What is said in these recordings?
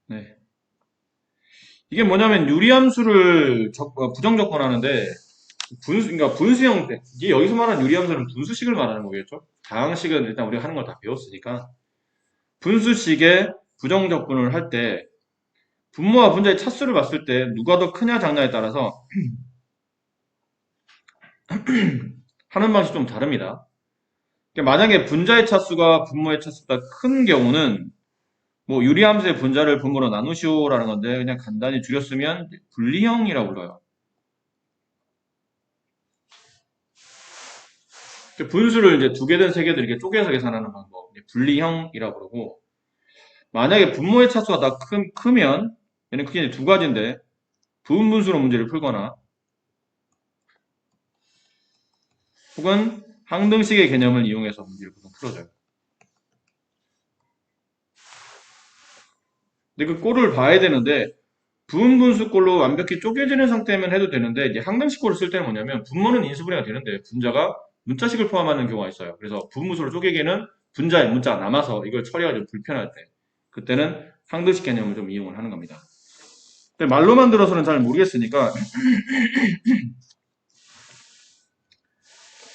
네. 이게 뭐냐면 유리함수를 부정적분하는데 그러니까 분수형, 이게 여기서 말하는 유리함수는 분수식을 말하는 거겠죠? 다항식은 일단 우리가 하는 걸 다 배웠으니까 분수식의 부정적분을 할 때 분모와 분자의 차수를 봤을 때 누가 더 크냐 작냐에 따라서 하는 방식이 좀 다릅니다. 그러니까 만약에 분자의 차수가 분모의 차수보다 큰 경우는 뭐 유리함수의 분자를 분모로 나누시오라는 건데 그냥 간단히 줄였으면 분리형이라고 불러요. 분수를 이제 두 개든 세 개든 이렇게 쪼개서 계산하는 방법, 분리형이라고 그러고, 만약에 분모의 차수가 더 크면, 얘는 크게 이제 두 가지인데, 부분분수로 문제를 풀거나, 혹은 항등식의 개념을 이용해서 문제를 보통 풀어줘요. 근데 그 꼴을 봐야 되는데, 부분분수 꼴로 완벽히 쪼개지는 상태면 해도 되는데, 이제 항등식 꼴을 쓸 때는 뭐냐면, 분모는 인수분해가 되는데, 분자가 문자식을 포함하는 경우가 있어요. 그래서 부분분수로 쪼개기에는 분자에 문자가 남아서 이걸 처리하기 좀 불편할 때, 그때는 항등식 개념을 좀 이용을 하는 겁니다. 말로만 들어서는 잘 모르겠으니까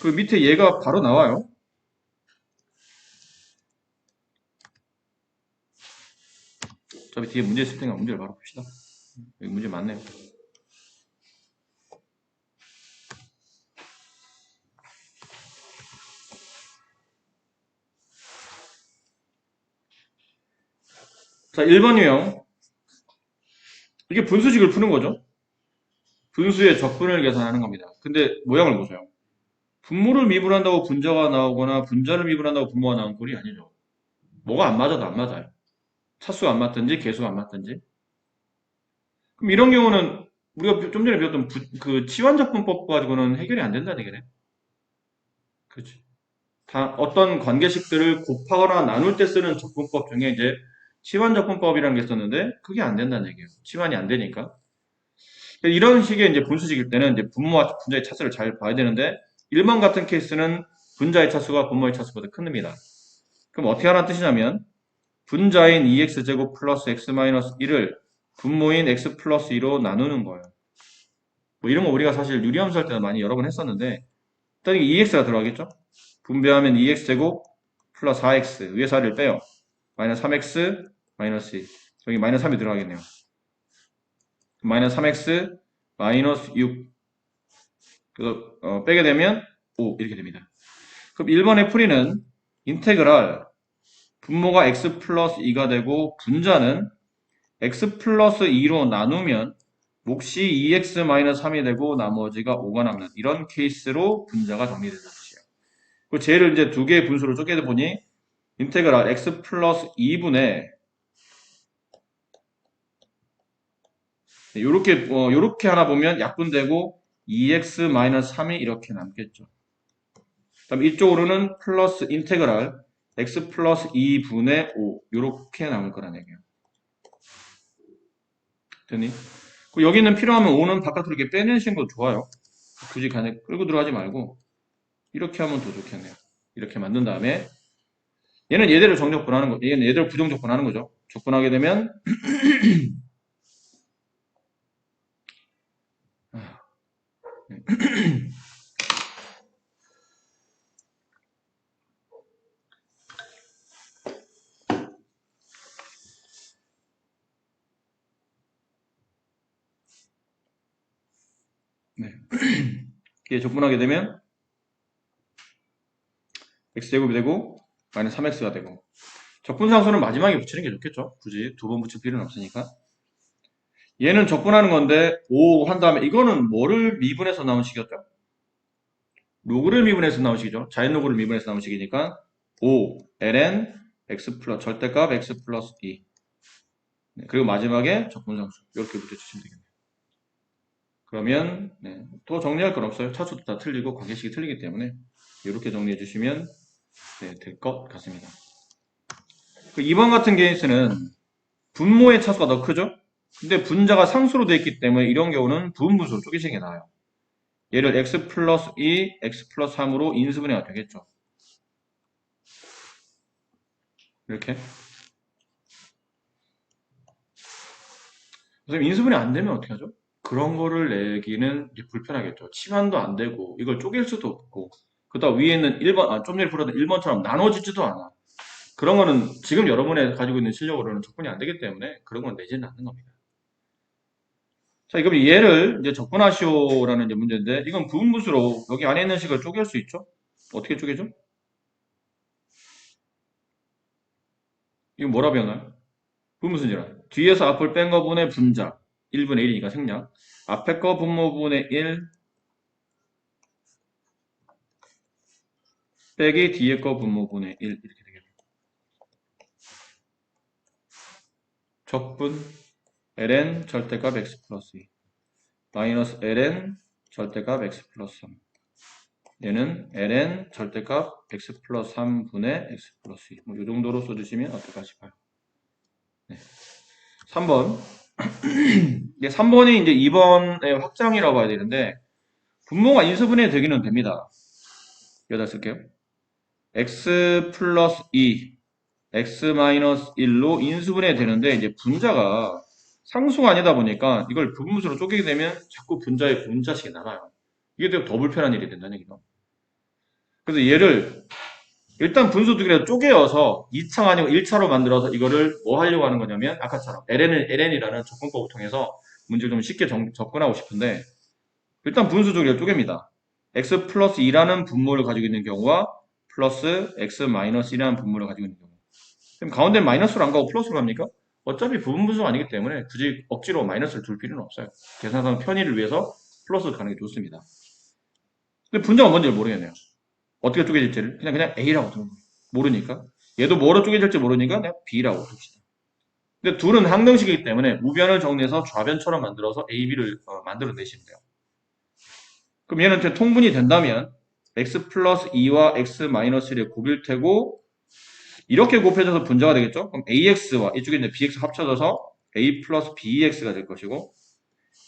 그 밑에 얘가 바로 나와요. 어차피 뒤에 문제 있을 테니까 문제를 바로 봅시다. 여기 문제 많네요. 자, 1번 유형. 이게 분수식을 푸는 거죠. 분수의 적분을 계산하는 겁니다. 근데 모양을 보세요. 분모를 미분한다고 분자가 나오거나 분자를 미분한다고 분모가 나온 꼴이 아니죠. 뭐가 안 맞아도 안 맞아요. 차수가 안 맞든지 개수가 안 맞든지. 그럼 이런 경우는 우리가 좀 전에 배웠던 그 치환적분법 가지고는 해결이 안 된다는 얘기네. 그렇지. 다 어떤 관계식들을 곱하거나 나눌 때 쓰는 적분법 중에 이제 치환적분법이라는 게 있었는데 그게 안 된다는 얘기예요. 치환이 안 되니까. 이런 식의 이제 분수식일 때는 이제 분모와 분자의 차수를 잘 봐야 되는데 1번 같은 케이스는 분자의 차수가 분모의 차수보다 큽니다. 그럼 어떻게 하라는 뜻이냐면 분자인 2x제곱 플러스 x 마이너스 1을 분모인 x 플러스 2로 나누는 거예요. 뭐 이런 거 우리가 사실 유리함수 할 때는 많이 여러 번 했었는데 일단 이 2x가 들어가겠죠? 분배하면 2x제곱 플러스 4x 위에 4를 빼요. 마이너스 3x 마이너스 2 여기 마이너스 3이 들어가겠네요. 마이너스 3x 마이너스 6 그래서 빼게 되면 5 이렇게 됩니다. 그럼 1번의 풀이는 인테그랄 분모가 x 플러스 2가 되고 분자는 x 플러스 2로 나누면 몫이 2x 마이너스 3이 되고 나머지가 5가 남는 이런 케이스로 분자가 정리된다는 뜻이에요. 그 쟤를 이제 두 개의 분수로 쪼개다 보니 인테그랄 x 플러스 2분의 요렇게 하나 보면 약분되고 2x 마이너스 3이 이렇게 남겠죠. 그다음 이쪽으로는 플러스 인테그랄 x 플러스 2분의 5 요렇게 남을 거란 얘기예요. 됐니? 여기는 필요하면 5는 바깥으로 이렇게 빼내시는 것도 좋아요. 굳이 간에 끌고 들어가지 말고 이렇게 하면 더 좋겠네요. 이렇게 만든 다음에 얘는 얘대로 정적분하는 거, 얘는 얘대로 부정적분하는 거죠. 적분하게 되면 네. 이게 적분하게 되면 x제곱이 되고 마이너스 3x가 되고 적분상수는 마지막에 붙이는 게 좋겠죠. 굳이 두 번 붙일 필요는 없으니까. 얘는 적분하는 건데 5 한 다음에 이거는 뭐를 미분해서 나온 식이었죠? 로그를 미분해서 나온 식이죠. 자연 로그를 미분해서 나온 식이니까 5 ln x 플러스 절대값 x 플러스 2 네, 그리고 마지막에 적분상수 이렇게 붙여주시면 되겠네요. 그러면 네, 또 정리할 건 없어요. 차수도 다 틀리고 관계식이 틀리기 때문에 이렇게 정리해 주시면 네, 될 것 같습니다. 2번 같은 케이스는 분모의 차수가 더 크죠? 근데 분자가 상수로 되어 있기 때문에 이런 경우는 부분분수로 쪼개시는 게 나아요. 얘를 x 플러스 2, x 플러스 3으로 인수분해가 되겠죠. 이렇게. 선생님, 인수분해 안 되면 어떻게 하죠? 그런 거를 내기는 이제 불편하겠죠. 치환도 안 되고, 이걸 쪼갤 수도 없고, 그다음 위에는 1번, 좀 전에 풀었던 1번처럼 나눠지지도 않아. 그런 거는 지금 여러분의 가지고 있는 실력으로는 접근이 안 되기 때문에 그런 건 내지는 않는 겁니다. 자, 그럼 얘를 이제 접근하시오라는 이제 문제인데, 이건 부분분수로 여기 안에 있는 식을 쪼갤 수 있죠? 어떻게 쪼개죠? 이거 뭐라 배웠나요? 부분분수니라. 뒤에서 앞을 뺀 거분의 분자. 1분의 1이니까 생략. 앞에 거 분모분의 1 빼기 뒤에 거 분모분의 1 이렇게 되겠죠. 적분 ln 절대값 x 플러스 2 마이너스 ln 절대값 x 플러스 3 얘는 ln 절대값 x 플러스 3분의 x 플러스 2 뭐 이 정도로 써주시면 어떨까 싶어요. 네. 3번 3번이 이제 2번의 확장이라고 봐야 되는데 분모가 인수분해 되기는 됩니다. 여기다 쓸게요. x 플러스 2 x 마이너스 1로 인수분해 되는데 이제 분자가 상수가 아니다 보니까 이걸 부분수로 쪼개게 되면 자꾸 분자의 분자식이 나가요. 이게 되게 더 불편한 일이 된다는 얘기죠. 그래서 얘를 일단 분수 두 개를 쪼개어서 2차 아니고 1차로 만들어서 이거를 뭐 하려고 하는 거냐면 아까처럼 ln이라는 접근법을 통해서 문제를 좀 쉽게 접근하고 싶은데 일단 분수 두 개를 쪼갭니다. x 플러스 2라는 분모를 가지고 있는 경우와 플러스 x 마이너스 1이라는 분모를 가지고 있는 경우. 그럼 가운데 마이너스로 안 가고 플러스로 갑니까? 어차피 부분분수가 아니기 때문에 굳이 억지로 마이너스를 둘 필요는 없어요. 계산상 편의를 위해서 플러스를 가는 게 좋습니다. 근데 분자가 뭔지를 모르겠네요. 어떻게 쪼개질지를 그냥 A라고 두는 거예요. 모르니까. 얘도 뭐로 쪼개질지 모르니까 그냥 B라고 둡시다. 근데 둘은 항등식이기 때문에 우변을 정리해서 좌변처럼 만들어서 A, B를 만들어 내시면 돼요. 그럼 얘는 통분이 된다면 x 플러스 2와 x 마이너스 1의 곱일 테고 이렇게 곱해져서 분자가 되겠죠? 그럼 AX와 이쪽에 이제 BX 합쳐져서 A 플러스 BX가 될 것이고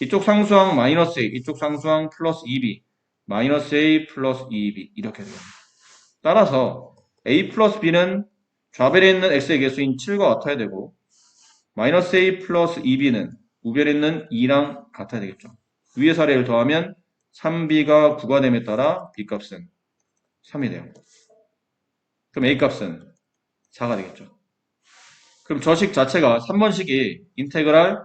이쪽 상수항 마이너스 A, 이쪽 상수항 플러스 2B 마이너스 A 플러스 2B 이렇게 됩니다. 따라서 A 플러스 B는 좌변에 있는 X의 개수인 7과 같아야 되고 마이너스 A 플러스 2B는 우변에 있는 2랑 같아야 되겠죠. 위의 사례를 더하면 3B가 9가 됨에 따라 B 값은 3이 돼요. 그럼 A 값은 4가 되겠죠. 그럼 저 식 자체가 3번식이 인테그랄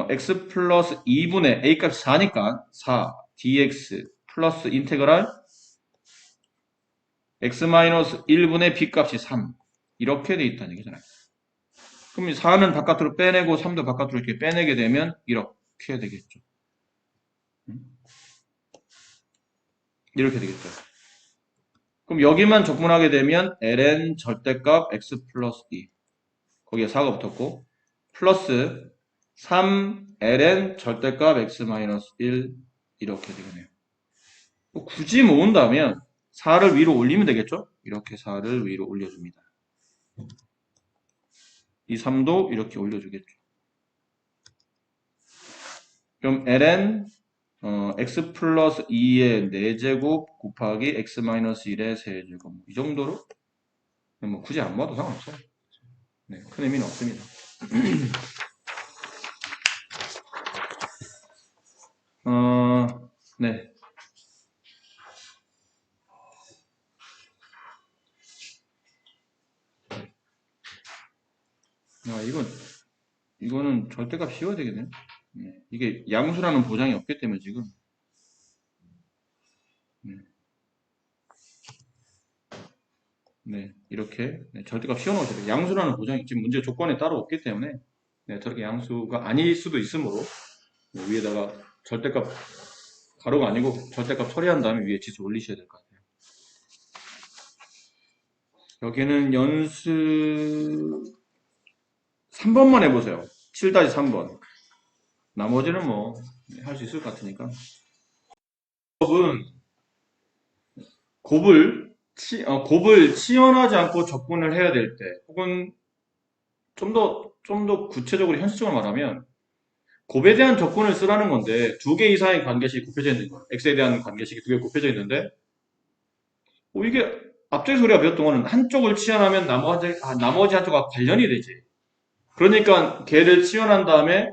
x 플러스 2분의 a 값이 4니까 4 dx 플러스 인테그랄 x 마이너스 1분의 b 값이 3 이렇게 돼 있다는 얘기잖아요. 그럼 4는 바깥으로 빼내고 3도 바깥으로 이렇게 빼내게 되면 이렇게 되겠죠. 이렇게 되겠죠. 그럼 여기만 적분하게 되면 ln 절대값 x 플러스 2 거기에 4가 붙었고 플러스 3ln 절대값 x 마이너스 1 이렇게 되겠네요. 굳이 모은다면 4를 위로 올리면 되겠죠? 이렇게 4를 위로 올려줍니다. 이 3도 이렇게 올려주겠죠. 그럼 ln x 플러스 2의 4제곱 곱하기 x 마이너스 1의 3제곱 이 정도로 뭐 굳이 안 모아도 상관없어요. 네, 큰 의미는 없습니다. 네. 이거는 절대값 씌워야 되겠네요. 네, 이게 양수라는 보장이 없기 때문에 지금. 네, 이렇게 절대값 씌워놓으셔야 돼요. 양수라는 보장이 지금 문제 조건에 따로 없기 때문에 저렇게 양수가 아닐 수도 있으므로 위에다가 절대값 가로가 아니고 절대값 처리한 다음에 위에 지수 올리셔야 될 것 같아요. 여기는 연습 3번만 해보세요. 7-3번. 나머지는 뭐 할 수 있을 것 같으니까. 곱을 치환하지 않고 접근을 해야 될 때, 혹은 좀 더 구체적으로 현실적으로 말하면 곱에 대한 접근을 쓰라는 건데 두 개 이상의 관계식이 곱해져 있는 거예요. x에 대한 관계식이 두 개 곱해져 있는데 이게 앞쪽에서 우리가 배웠던 거는 한쪽을 치환하면 나머지 한쪽과 관련이 되지. 그러니까 걔를 치환한 다음에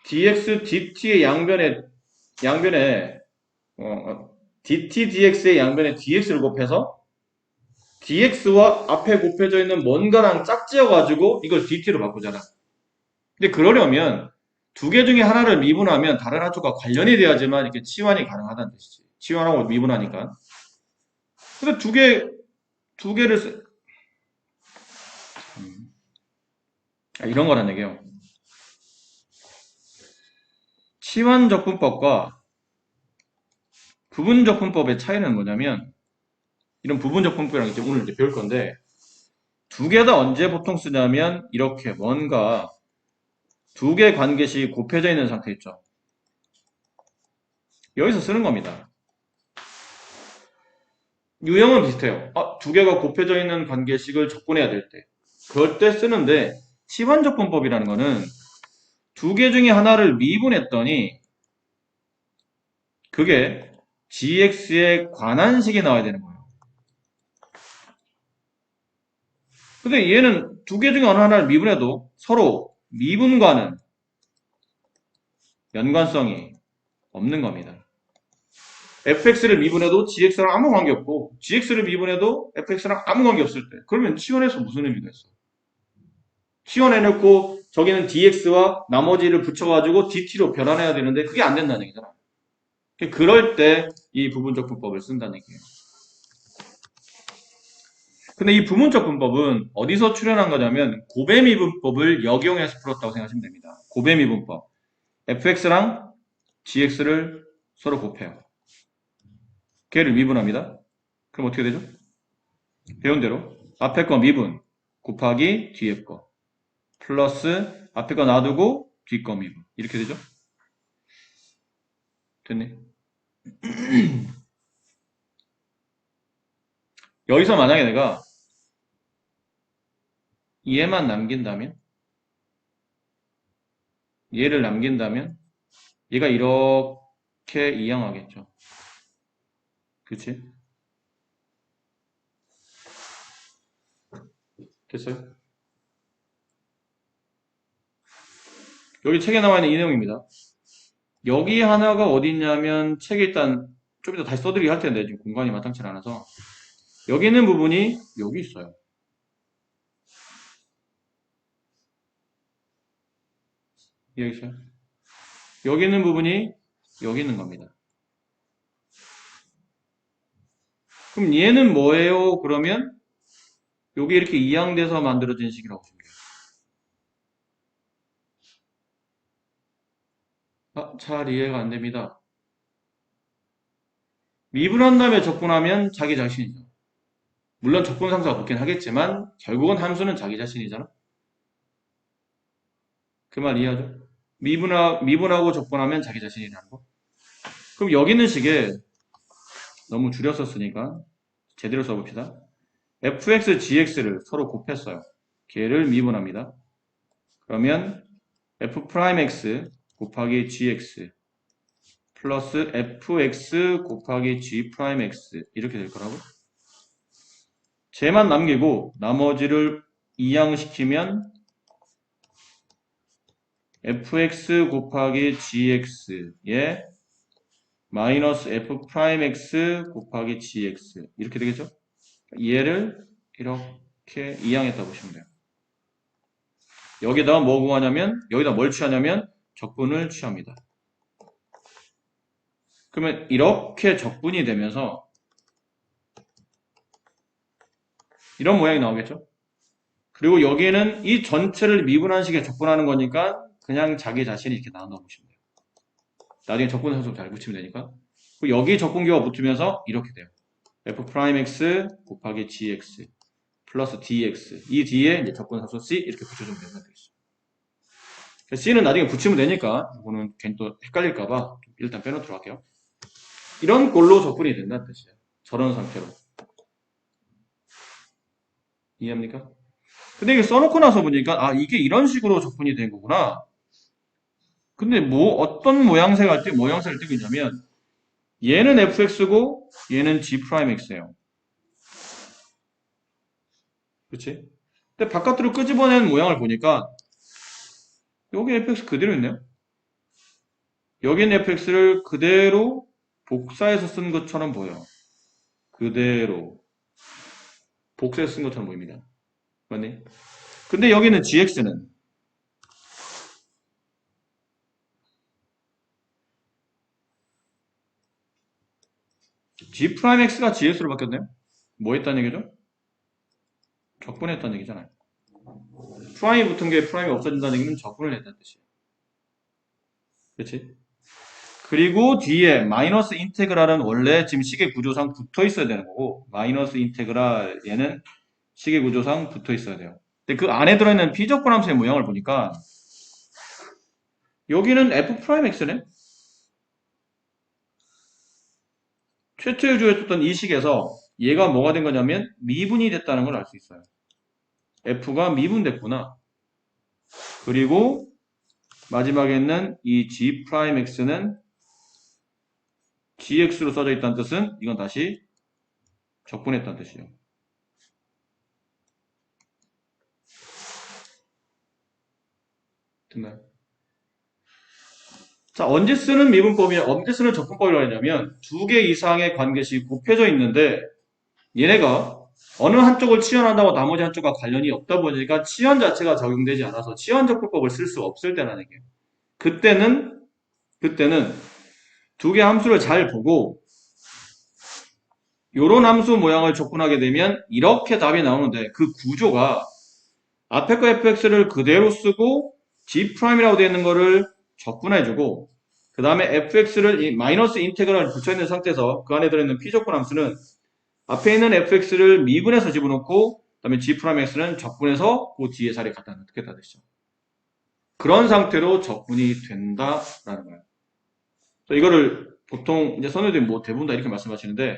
dx, dt의 양변에, dt, dx의 양변에 dx를 곱해서 dx와 앞에 곱해져 있는 뭔가랑 짝지어가지고 이걸 dt로 바꾸잖아. 근데 그러려면 두 개 중에 하나를 미분하면 다른 한쪽과 관련이 돼야지만 이렇게 치환이 가능하다는 뜻이지. 치환하고 미분하니까. 근데 두 개를 이런 거란 얘기예요. 치환적분법과 부분적분법의 차이는 뭐냐면 이런 부분적분법이랑 이제 오늘 이제 배울 건데 두 개 다 언제 보통 쓰냐면 이렇게 뭔가 두 개 관계식이 곱해져 있는 상태 있죠. 여기서 쓰는 겁니다. 유형은 비슷해요. 두 개가 곱해져 있는 관계식을 적분해야 될 때. 그럴 때 쓰는데 치환적분법이라는 거는 두 개 중에 하나를 미분했더니 그게 gx에 관한 식이 나와야 되는 거예요. 근데 얘는 두 개 중에 어느 하나를 미분해도 서로 미분과는 연관성이 없는 겁니다. fx를 미분해도 gx랑 아무 관계없고 gx를 미분해도 fx랑 아무 관계없을 때 그러면 치환해서 무슨 의미가 있어? 치환해놓고 저기는 dx와 나머지를 붙여가지고 dt로 변환해야 되는데 그게 안 된다는 얘기잖아. 그럴 때 이 부분적 분법을 쓴다는 얘기예요. 근데 이 부분적 분법은 어디서 출현한 거냐면 고배미분법을 역용해서 풀었다고 생각하시면 됩니다. 고배미분법. fx랑 gx를 서로 곱해요. 걔를 미분합니다. 그럼 어떻게 되죠? 배운 대로 앞에 거 미분 곱하기 뒤에 거 플러스 앞에 거 놔두고 뒤 거 미분 이렇게 되죠? 됐네. 여기서 만약에 내가 얘만 남긴다면 얘를 남긴다면 얘가 이렇게 이양하겠죠. 그치? 됐어요? 여기 책에 나와 있는 이 내용입니다. 여기 하나가 어디 있냐면 책에 일단 좀 이따 다시 써드리기 할 텐데 지금 공간이 마땅치 않아서 여기 있는 부분이 여기 있어요. 여기 있어요. 여기 있는 부분이 여기 있는 겁니다. 그럼 얘는 뭐예요? 그러면 여기 이렇게 이양돼서 만들어진 식이라고 보시면 돼요. 잘 이해가 안 됩니다. 미분한 다음에 적분하면 자기 자신이죠. 물론 적분상수가 붙긴 하겠지만 결국은 함수는 자기 자신이잖아. 그 말 이해하죠? 미분하고 적분하면 자기 자신이라는 거. 그럼 여기 있는 식에 너무 줄여 썼으니까 제대로 써봅시다. fx, gx를 서로 곱했어요. 걔를 미분합니다. 그러면 f'x 곱하기 gx 플러스 fx 곱하기 g'x 이렇게 될 거라고. 쟤만 남기고 나머지를 이항시키면 fx 곱하기 gx에 마이너스 f'x 곱하기 gx 이렇게 되겠죠? 얘를 이렇게 이항했다 보시면 돼요. 여기다가 뭐 구하냐면 여기다 뭘 취하냐면 적분을 취합니다. 그러면 이렇게 적분이 되면서 이런 모양이 나오겠죠? 그리고 여기에는 이 전체를 미분한 식에 적분하는 거니까 그냥 자기 자신이 이렇게 나눠 보시면 돼요. 나중에 적분 상수 잘 붙이면 되니까. 그리고 여기 적분기호가 붙으면서 이렇게 돼요. f'x 곱하기 gx 플러스 dx 이 뒤에 이제 적분 상수 c 이렇게 붙여주면 된다는 뜻이죠. c는 나중에 붙이면 되니까 이거는 괜히 또 헷갈릴까봐 일단 빼놓도록 할게요. 이런 꼴로 적분이 된다는 뜻이에요. 저런 상태로. 이해합니까? 근데 이게 써놓고 나서 보니까 이게 이런 식으로 적분이 된 거구나. 근데 어떤 모양새를 띠고 있냐면 얘는 fx고 얘는 g'x예요. 그치? 근데 바깥으로 끄집어낸 모양을 보니까 여기 fx 그대로 있네요. 여기 있는 fx를 그대로 복사해서 쓴 것처럼 보여. 그대로 복사해서 쓴 것처럼 보입니다. 맞니? 근데 여기는 gx는 g'x가 gx로 바뀌었네요. 뭐 했다는 얘기죠? 적분했다는 얘기잖아요. 프라임이 붙은 게 프라임이 없어진다는 얘기는 적분을 했다는 뜻이에요. 그렇지? 그리고 뒤에 마이너스 인테그랄은 원래 지금 식의 구조상 붙어 있어야 되는 거고 마이너스 인테그랄 얘는 식의 구조상 붙어 있어야 돼요. 근데 그 안에 들어있는 피적분함수의 모양을 보니까 여기는 f'x네? 최초의 주어였던 이 식에서 얘가 뭐가 된 거냐면 미분이 됐다는 걸 알 수 있어요. f가 미분됐구나. 그리고 마지막에 있는 이 g'x는 gx로 써져 있다는 뜻은 이건 다시 적분했다는 뜻이에요. 됐나요? 자, 언제 쓰는 미분법이냐, 언제 쓰는 적분법이라고 하냐면 두 개 이상의 관계식이 곱해져 있는데 얘네가 어느 한쪽을 치환한다고 나머지 한쪽과 관련이 없다 보니까 치환 자체가 적용되지 않아서 치환 적분법을 쓸 수 없을 때라는 얘기예요. 그때는 두 개 함수를 잘 보고 요런 함수 모양을 적분하게 되면 이렇게 답이 나오는데 그 구조가 앞에 거 fx를 그대로 쓰고 g'이라고 되어 있는 거를 적분해주고 그 다음에 fx를 이 마이너스 인테그랄 붙여있는 상태에서 그 안에 들어있는 p적분 함수는 앞에 있는 fx를 미분해서 집어넣고 그 다음에 g'x는 적분해서 그 뒤에 자리에 갖다 넣겠다 뜻이죠. 그런 상태로 적분이 된다라는 거예요. 이거를 보통 이제 선생님들이 뭐 대부분 다 이렇게 말씀하시는데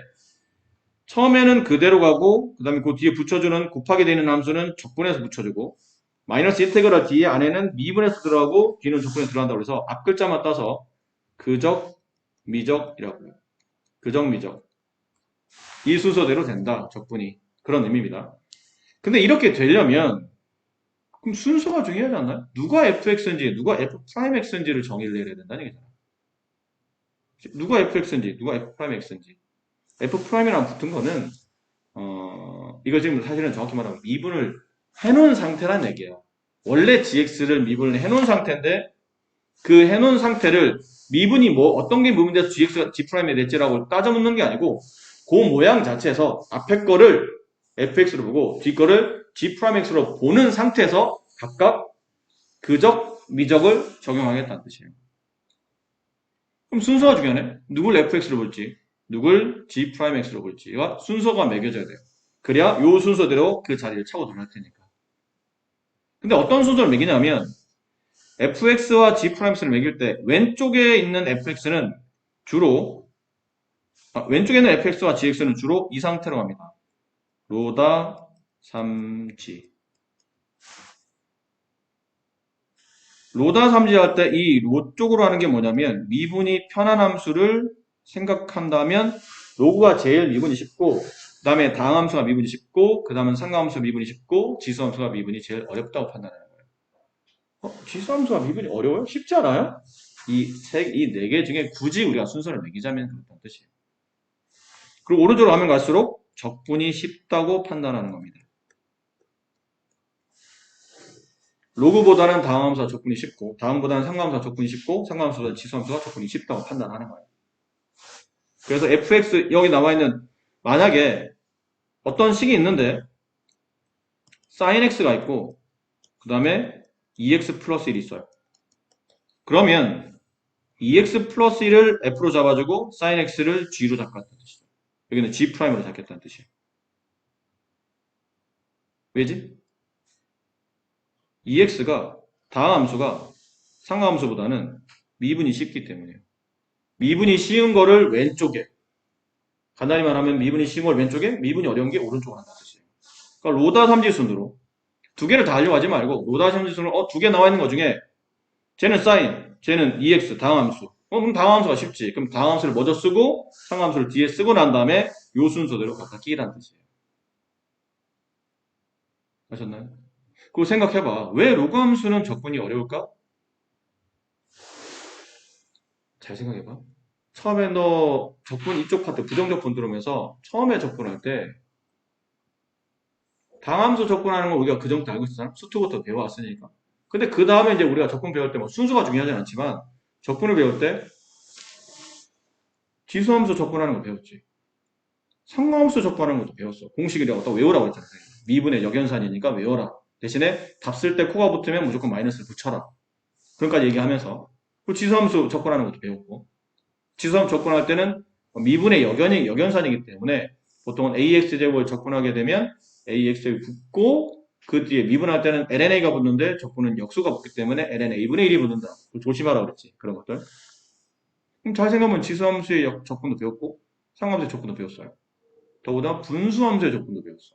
처음에는 그대로 가고 그 다음에 그 뒤에 붙여주는 곱하게 되는 함수는 적분해서 붙여주고 마이너스 인테그랄 뒤에 안에는 미분해서 들어가고 뒤는 적분에 들어간다고 해서 앞 글자만 따서 그적, 미적이라고 해요. 그적, 미적. 이 순서대로 된다. 적분이. 그런 의미입니다. 근데 이렇게 되려면 그럼 순서가 중요하지 않나요? 누가 fx인지 누가 f'x인지를 정의를 내려야 된다는 얘기잖아요. 누가 fx인지 누가 f'x인지 f'이랑 붙은 거는 이거 지금 사실은 정확히 말하면 미분을 해놓은 상태란 얘기예요. 원래 gx를 미분을 해놓은 상태인데 그 해놓은 상태를 미분이 뭐 어떤 게 미분돼서 gx가 g'에 냈지라고 따져 묻는 게 아니고 그 모양 자체에서 앞에 거를 fx로 보고 뒤 거를 g'x로 보는 상태에서 각각 그적, 미적을 적용하겠다는 뜻이에요. 그럼 순서가 중요하네. 누굴 fx로 볼지 누굴 g'x로 볼지가 순서가 매겨져야 돼요. 그래야 요 순서대로 그 자리를 차고 들어갈 테니까. 근데 어떤 순서를 매기냐면 fx와 g'를 매길 때 왼쪽에 있는 fx는 주로 왼쪽에 있는 fx와 gx는 주로 이 상태로 갑니다. 로다 3g 로다 3g 할 때 이 로 쪽으로 하는 게 뭐냐면 미분이 편한 함수를 생각한다면 로그가 제일 미분이 쉽고 그 다음에 다항함수가 미분이 쉽고 그 다음은 상가함수가 미분이 쉽고 지수함수가 미분이 제일 어렵다고 판단하는 거예요. 지수함수가 미분이 어려워요? 쉽지 않아요? 이 네 개 중에 굳이 우리가 순서를 매기자면 그렇다는 뜻이에요. 그리고 오른쪽으로 가면 갈수록 적분이 쉽다고 판단하는 겁니다. 로그보다는 다항함수가 적분이 쉽고 다항보다는 상가함수가 적분이 쉽고 상가함수보다는 지수함수가 적분이 쉽다고 판단하는 거예요. 그래서 fx 여기 나와 있는 만약에 어떤 식이 있는데 sin x가 있고 그 다음에 2x 플러스 1이 있어요. 그러면 2x 플러스 1을 f로 잡아주고 sin x를 g로 잡겠다는 뜻이죠. 여기는 g'으로 잡겠다는 뜻이에요. 왜지? 2x가 다항함수가 상하함수보다는 미분이 쉽기 때문이에요. 미분이 쉬운 거를 왼쪽에 간단히 말하면 미분이 쉬운 걸 왼쪽에 미분이 어려운 게 오른쪽으로 한다는 뜻이에요. 그러니까 로다 3지순으로 두 개를 다 하려고 하지 말고 로다 3지순으로 두 개 나와 있는 것 중에 쟤는 sin, 쟤는 2x 다항함수 그럼 다항함수가 쉽지. 그럼 다항함수를 먼저 쓰고 상함수를 뒤에 쓰고 난 다음에 요 순서대로 갖다 끼라는 뜻이에요. 아셨나요? 그거 생각해봐. 왜 로그함수는 적분이 어려울까? 잘 생각해봐. 처음에 너 적분 이쪽 파트 부정적분 들어오면서 처음에 적분할 때 당함수 적분하는 걸 우리가 그 정도 알고 있었잖아. 수투부터 배워왔으니까. 근데 그 다음에 이제 우리가 적분 배울 때 뭐 순수가 중요하진 않지만 적분을 배울 때 지수함수 적분하는 거 배웠지. 상함수 적분하는 것도 배웠어. 공식을 내가 어디다 외우라고 했잖아. 미분의 역연산이니까 외워라. 대신에 답 쓸 때 코가 붙으면 무조건 마이너스를 붙여라. 그러니까 얘기하면서 그리고 지수함수 접근하는 것도 배웠고 지수함수 접근할 때는 미분의 역연산이기 때문에 보통은 AX제곱을 접근하게 되면 AX제곱이 붙고 그 뒤에 미분할 때는 LNA가 붙는데 적분은 역수가 붙기 때문에 LNA분의 1이 붙는다. 조심하라 그랬지. 그런 것들. 그럼 잘 생각하면 지수함수의 적분도 배웠고 상함수의 적분도 배웠어요. 더구나 분수함수의 적분도 배웠어.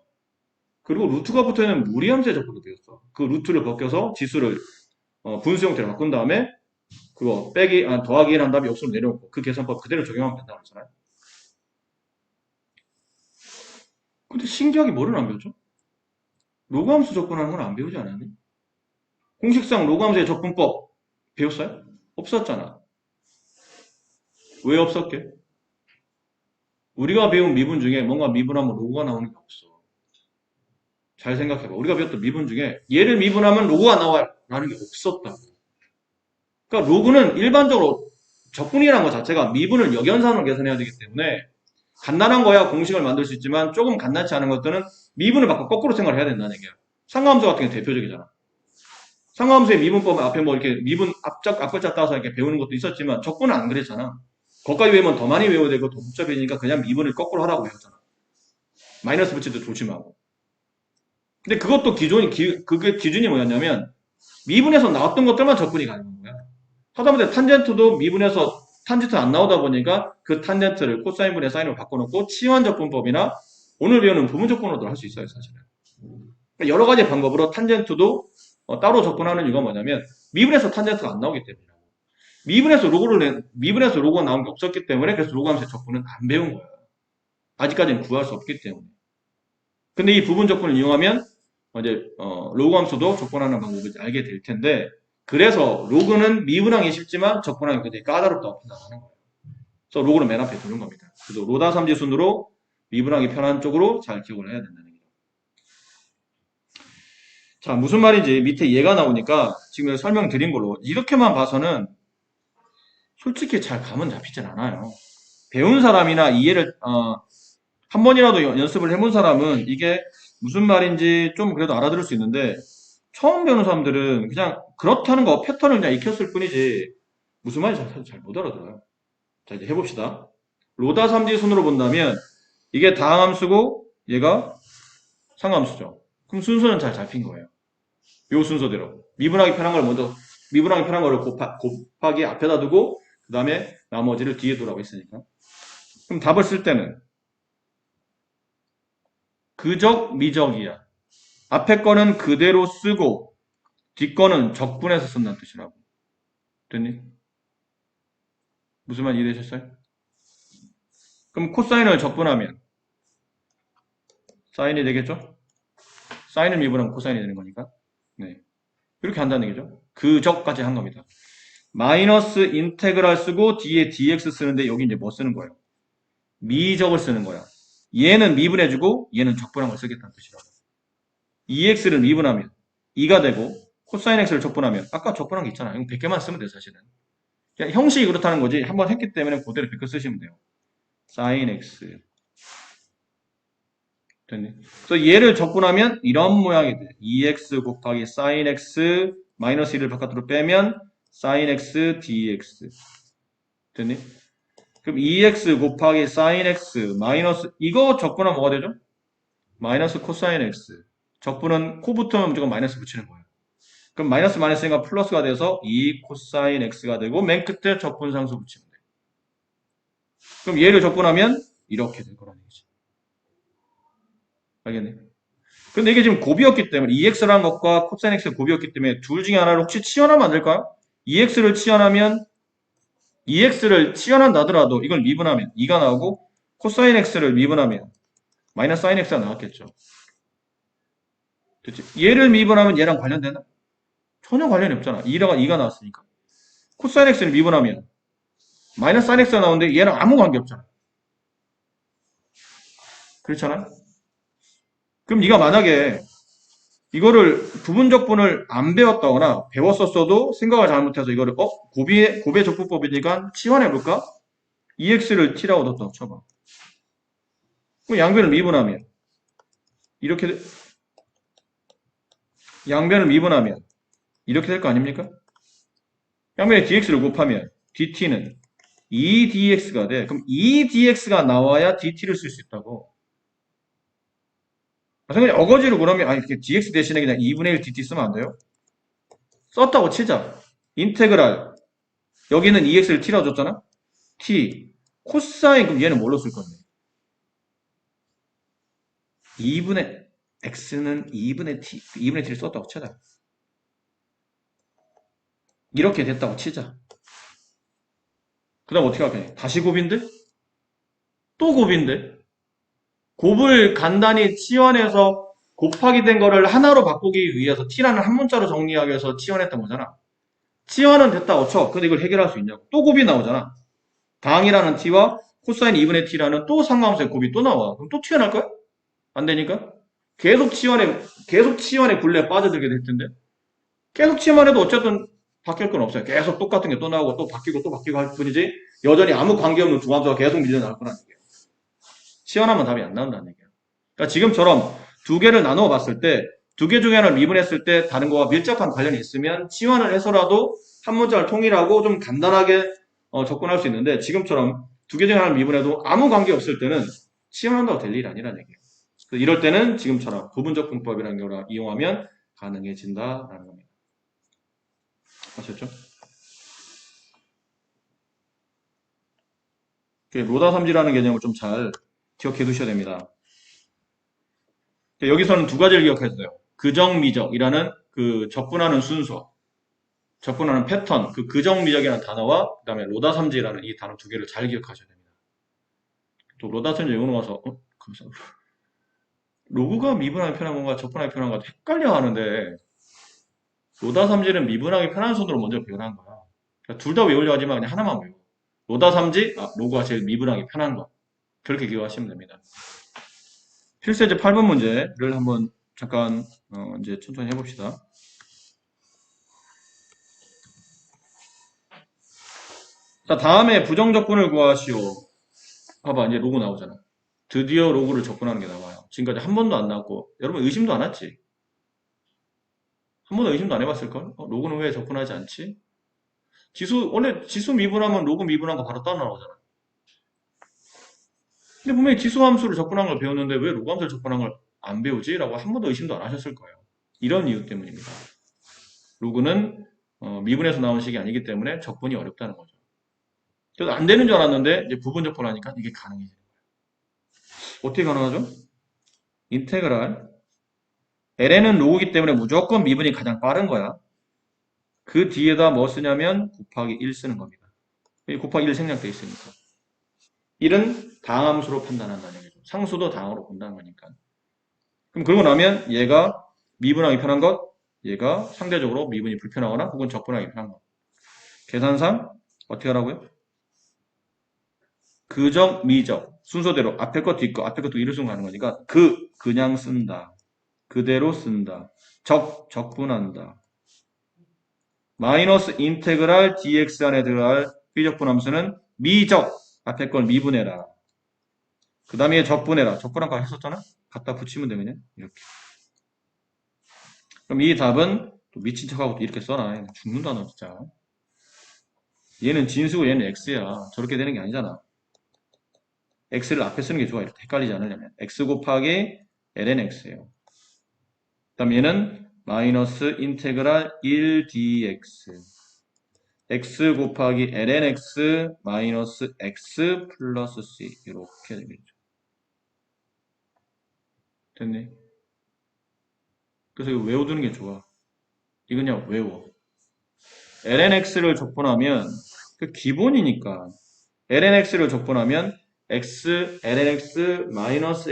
그리고 루트가 붙어있는 무리함수의 적분도 배웠어. 그 루트를 벗겨서 지수를 분수 형태로 바꾼 다음에 그거 더하기 1 한 다음에 역수를 내려놓고 그 계산법 그대로 적용하면 된다고 했잖아요. 근데 신기하게 뭐를 안 배웠죠? 로그함수 접근하는 건 안 배우지 않았니? 공식상 로그함수의 접근법 배웠어요? 없었잖아. 왜 없었게? 우리가 배운 미분 중에 뭔가 미분하면 로그가 나오는 게 없어. 잘 생각해봐. 우리가 배웠던 미분 중에 얘를 미분하면 로그가 나와라는 게 없었다고. 그러니까 로그는 일반적으로 적분이라는 것 자체가 미분을 역연산으로 계산해야 되기 때문에 간단한 거야 공식을 만들 수 있지만 조금 간단치 않은 것들은 미분을 바꿔 거꾸로 생각을 해야 된다는 얘기야. 상가함수 같은 게 대표적이잖아. 상가함수의 미분법은 앞에 뭐 이렇게 미분 앞글자 따서 이렇게 배우는 것도 있었지만 적분은 안 그랬잖아. 거기까지 외우면 더 많이 외워야 되고 더 복잡해지니까 그냥 미분을 거꾸로 하라고 배웠잖아. 마이너스 붙일 때 조심하고. 근데 그것도 그게 기준이 뭐였냐면 미분에서 나왔던 것들만 적분이 가능한 거야. 하다못해 탄젠트도 미분에서 탄젠트 안 나오다 보니까 그 탄젠트를 코사인분의 사인으로 바꿔놓고 치환적분법이나 오늘 배우는 부분적분으로도 할 수 있어요, 사실은. 그러니까 여러 가지 방법으로 탄젠트도 따로 접근하는 이유가 뭐냐면 미분에서 탄젠트가 안 나오기 때문이라고. 미분에서 로그가 나온 게 없었기 때문에 그래서 로그함수의 적분은 안 배운 거야. 아직까지는 구할 수 없기 때문에. 근데 이 부분 적분을 이용하면 이제 로그함수도 접근하는 방법을 알게 될 텐데 그래서 로그는 미분하기 쉽지만 접근하기 굉장히 까다롭다 없다는 거예요. 그래서 로그는 맨 앞에 두는 겁니다. 그래서 로다 삼지순으로 미분하기 편한 쪽으로 잘 기억을 해야 된다는 얘기죠. 자, 무슨 말인지 밑에 얘가 나오니까 지금 설명드린 걸로 이렇게만 봐서는 솔직히 잘 감은 잡히진 않아요. 배운 사람이나 이해를 한 번이라도 연습을 해본 사람은 이게 무슨 말인지 좀 그래도 알아들을 수 있는데 처음 배우는 사람들은 그냥 그렇다는 거 패턴을 그냥 익혔을 뿐이지 무슨 말인지 잘 못 알아들어요. 자, 이제 해봅시다. 로다 삼지순으로 본다면 이게 다항함수고 얘가 상함수죠. 그럼 순서는 잘 잡힌 거예요. 요 순서대로 미분하기 편한 걸 먼저 미분하기 편한 거를 곱하기 앞에다 두고 그 다음에 나머지를 뒤에 두라고 했으니까 그럼 답을 쓸 때는 그적 미적이야. 앞에 거는 그대로 쓰고 뒷 거는 적분해서 쓴다는 뜻이라고. 됐니? 무슨 말 이해되셨어요? 그럼 코사인을 적분하면 사인이 되겠죠? 사인을 미분하면 코사인이 되는 거니까. 네. 이렇게 한다는 얘기죠. 그적까지 한 겁니다. 마이너스 인테그랄 쓰고 뒤에 dx 쓰는데 여기 이제 뭐 쓰는 거예요? 미적을 쓰는 거야. 얘는 미분해주고 얘는 적분한 걸 쓰겠다는 뜻이라고. 2x를 미분하면 2가 되고 코사인 x를 적분하면 아까 적분한 게 있잖아요. 이거 100개만 쓰면 돼요, 사실은. 그냥 형식이 그렇다는 거지. 한번 했기 때문에 그대로 100개 쓰시면 돼요. sin x. 됐니? 그래서 얘를 적분하면 이런 모양이 돼. 2x 곱하기 sin x 마이너스 1을 바깥으로 빼면 sin x dx. 됐니? 그럼 2x 곱하기 sin x 마이너스 이거 적분하면 뭐가 되죠? 마이너스 코사인 x. 적분은 코 붙으면 무조건 마이너스 붙이는 거예요. 그럼 마이너스가 플러스가 돼서 2 코사인 x가 되고 맨 끝에 적분상수 붙이면 돼요. 그럼 얘를 적분하면 이렇게 될 거라는 얘기지. 알겠네? 근데 이게 지금 곱이었기 때문에 2x라는 것과 코사인 x가 곱이었기 때문에 둘 중에 하나를 혹시 치환하면 안 될까요? 2x를 치환하면 2x를 치환한다더라도 이걸 미분하면 2가 나오고 코사인 x를 미분하면 마이너스 사인 x가 나왔겠죠. 됐지? 얘를 미분하면 얘랑 관련되나? 전혀 관련이 없잖아. 2가 나왔으니까. 코사인 x를 미분하면 마이너스 sin x가 나오는데 얘랑 아무 관계 없잖아. 그렇잖아? 그럼 네가 만약에 이거를 부분적분을 안 배웠다거나 배웠었어도 생각을 잘못해서 이거를 곱의 적분법이니까 치환해볼까? 2x를 t라고 뒀다고 쳐봐. 그럼 양변을 미분하면 이렇게 양변을 미분하면 이렇게 될 거 아닙니까? 양변에 dx를 곱하면 dt는 2dx가 돼. 그럼 2dx가 나와야 dt를 쓸 수 있다고. 선생님 어거지로 그러면 이렇게 dx 대신에 그냥 2분의 1 dt 쓰면 안 돼요? 썼다고 치자. 인테그랄 여기는 2x를 t라고 줬잖아? t 코사인 그럼 얘는 뭘로 쓸 건데? 2분의 x는 2분의 t를 썼다고 치자. 이렇게 됐다고 치자. 그 다음 어떻게 할까요? 다시 곱인데? 또 곱인데? 곱을 간단히 치환해서 곱하기 된 거를 하나로 바꾸기 위해서 t라는 한 문자로 정리하기 위해서 치환했던 거잖아. 치환은 됐다고 쳐. 근데 이걸 해결할 수 있냐고. 또 곱이 나오잖아. 당이라는 t와 코사인 2분의 t라는 또 상관함수의 곱이 또 나와. 그럼 또 튀어나올 거야? 안 되니까? 계속 치환의 굴레에 빠져들게 될 텐데. 계속 치환해도 어쨌든 바뀔 건 없어요. 계속 똑같은 게 또 나오고 또 바뀌고 할 뿐이지 여전히 아무 관계없는 두 함수가 계속 밀려나올 거란 얘기예요. 치환하면 답이 안 나온다는 얘기예요. 그러니까 지금처럼 두 개를 나누어 봤을 때 두 개 중에 하나를 미분했을 때 다른 거와 밀접한 관련이 있으면 치환을 해서라도 한 문자를 통일하고 좀 간단하게 접근할 수 있는데 지금처럼 두 개 중에 하나를 미분해도 아무 관계 없을 때는 치환한다고 될 일이 아니라는 얘기예요. 그래서 이럴 때는 지금처럼 부분적 분법이라는 걸 이용하면 가능해진다라는 겁니다. 아셨죠? 로다삼지라는 개념을 좀 잘 기억해 두셔야 됩니다. 여기서는 두 가지를 기억해주세요. 그정미적이라는 그 접근하는 순서, 접근하는 패턴, 그 그정미적이라는 단어와 그 다음에 로다삼지라는 이 단어 두 개를 잘 기억하셔야 됩니다. 또 로다삼지 외우는 가서 감사합니다. 로그가 미분하기 편한 건가 접근하기 편한 건가 헷갈려 하는데 로다삼지는 미분하기 편한 순으로 먼저 배우는 거야. 그러니까 둘 다 외우려 하지만 그냥 하나만 외워. 로다삼지, 로그가 제일 미분하기 편한 거. 그렇게 기억하시면 됩니다. 필수제 8번 문제를 한번 잠깐 이제 천천히 해봅시다. 자, 다음에 부정적분을 구하시오. 봐봐, 이제 로그 나오잖아. 드디어 로그를 접근하는 게 나와요. 지금까지 한 번도 안 나왔고, 여러분 의심도 안 했지? 한 번도 의심도 안 해봤을걸? 로그는 왜 접근하지 않지? 원래 지수 미분하면 로그 미분한 거 바로 따라 나오잖아. 근데 분명히 지수 함수를 접근한 걸 배웠는데 왜 로그 함수를 접근한 걸 안 배우지? 라고 한 번도 의심도 안 하셨을 거예요. 이런 이유 때문입니다. 로그는 미분에서 나온 식이 아니기 때문에 접근이 어렵다는 거죠. 그래서 안 되는 줄 알았는데 이제 부분적분 하니까 이게 가능해지는 거예요. 어떻게 가능하죠? 인테그랄 ln은 로그이기 때문에 무조건 미분이 가장 빠른 거야. 그 뒤에다 뭐 쓰냐면 곱하기 1 쓰는 겁니다. 곱하기 1 생략돼 있으니까. 1은 당함수로 판단한다는 얘기죠. 상수도 당으로 본다는 거니까. 그럼 그러고 나면 얘가 미분하기 편한 것, 얘가 상대적으로 미분이 불편하거나 혹은 적분하기 편한 것. 계산상 어떻게 하라고요? 그적, 미적 순서대로 앞에 것, 뒤 것, 앞에 것도 이를 쓰고 가는 거니까 그냥 쓴다. 그대로 쓴다. 적분한다. 마이너스 인테그랄 dx 안에 들어갈 비적분함수는 미적 앞에 걸 미분해라. 그 다음에 적분해라. 적분한 거 했었잖아? 갖다 붙이면 되겠냐? 이렇게. 그럼 이 답은 또 미친 척하고 또 이렇게 써놔. 죽는다 너 진짜. 얘는 진수고 얘는 x야. 저렇게 되는 게 아니잖아. x를 앞에 쓰는 게 좋아. 이렇게 헷갈리지 않으려면. x 곱하기 ln x예요. 그 다음 얘는 마이너스 인테그랄 1dx x 곱하기 ln x 마이너스 x 플러스 c 이렇게 되겠죠. 됐니? 그래서 이거 외워두는 게 좋아. 이건 그냥 외워. ln x를 적분하면 그 기본이니까 ln x를 적분하면 x ln x 마이너스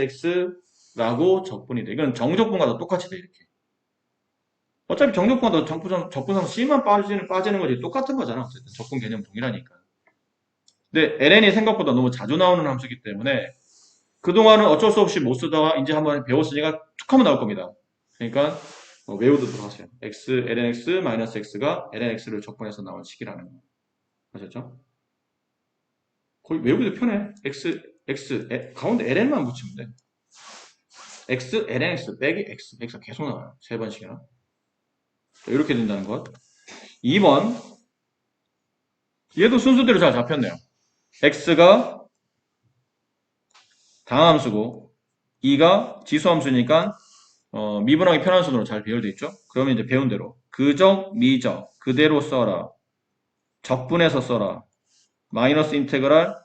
x라고 적분이 돼. 이건 정적분과도 똑같이 돼 이렇게. 어차피 정적분과도 적분상 c만 빠지는 거지 똑같은 거잖아. 어쨌든 적분 개념 동일하니까. 근데 ln이 생각보다 너무 자주 나오는 함수이기 때문에 그동안은 어쩔 수 없이 못 쓰다가 이제 한번 배웠으니까 툭 하면 나올 겁니다. 그러니까 외우도록 하세요. x, lnx 마이너스 x가 lnx를 적분해서 나온 식이라는 거. 아셨죠? 거의 외우기도 편해. 가운데 ln만 붙이면 돼. x, lnx 빼기 x, x가 계속 나와요. 세 번씩이나. 이렇게 된다는 것. 2번. 얘도 순서대로 잘 잡혔네요. x가 당함수고 2가 지수함수니까 미분하기 편한 순으로 잘 배열되어 있죠. 그러면 이제 배운 대로 그적, 미적 그대로 써라. 적분해서 써라. 마이너스 인테그랄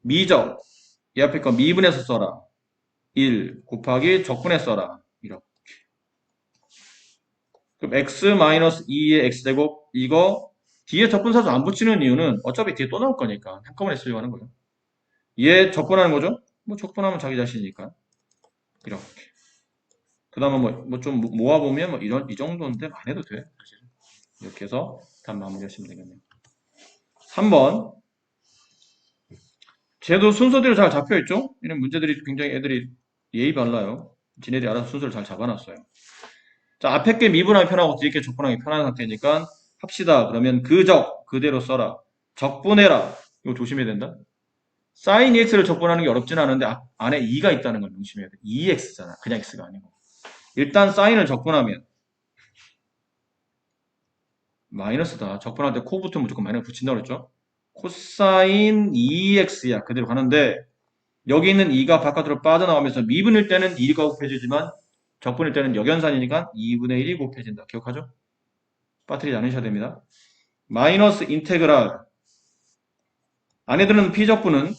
미적 이 앞에 거 미분해서 써라. 1 곱하기 적분해서 써라. 이렇게. 그럼 x 마이너스 2의 x제곱 이거 뒤에 적분사수 안 붙이는 이유는 어차피 뒤에 또 나올 거니까 한꺼번에 쓰려고 하는 거예요. 얘 적분하는 거죠? 뭐 적분하면 자기 자신이니까 이렇게. 그 다음에 뭐 좀 모아보면 이 정도인데 안 해도 돼. 사실. 이렇게 해서 답 마무리하시면 되겠네요. 3번. 쟤도 순서대로 잘 잡혀있죠? 이런 문제들이 굉장히 애들이 예의 발라요. 지네들이 알아서 순서를 잘 잡아놨어요. 자, 앞에 게 미분하기 편하고 뒤에 게 적분하기 편한 상태니까 합시다. 그러면 그적 그대로 써라. 적분해라. 이거 조심해야 된다. sin ex를 적분하는 게 어렵진 않은데 안에 2가 있다는 걸 조심해야 돼. 2x잖아. 그냥 x가 아니고. 일단 sine을 적분하면 마이너스다. 적분할 때 코 붙으면 무조건 마이너스 붙인다고 그랬죠? 코사인 2x야. 그대로 가는데 여기 있는 2가 바깥으로 빠져나오면서 미분일 때는 2가 곱해지지만 적분일 때는 역연산이니까 2분의 1이 곱해진다. 기억하죠? 빠뜨리지 않으셔야 됩니다. 마이너스 인테그랄 안에 드는 피적분은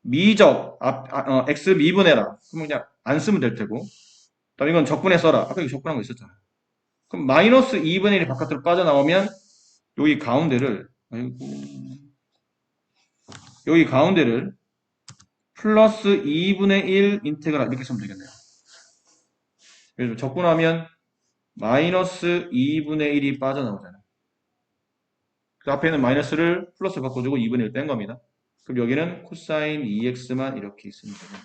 미적 x 미분해라. 그럼 그냥 안 쓰면 될 테고 그다음 이건 적분해 써라. 아까 이거 적분한 거 있었잖아. 그럼 마이너스 2분의 1이 바깥으로 빠져나오면 여기 가운데를 여기 가운데를 플러스 2분의 1 인테그랄 이렇게 쓰면 되겠네요. 그래서 적분하면 마이너스 2분의 1이 빠져나오잖아요. 그 앞에 있는 마이너스를 플러스 바꿔주고 2분의 1 뺀 겁니다. 그럼 여기는 코사인 2x만 이렇게 있으면 되죠.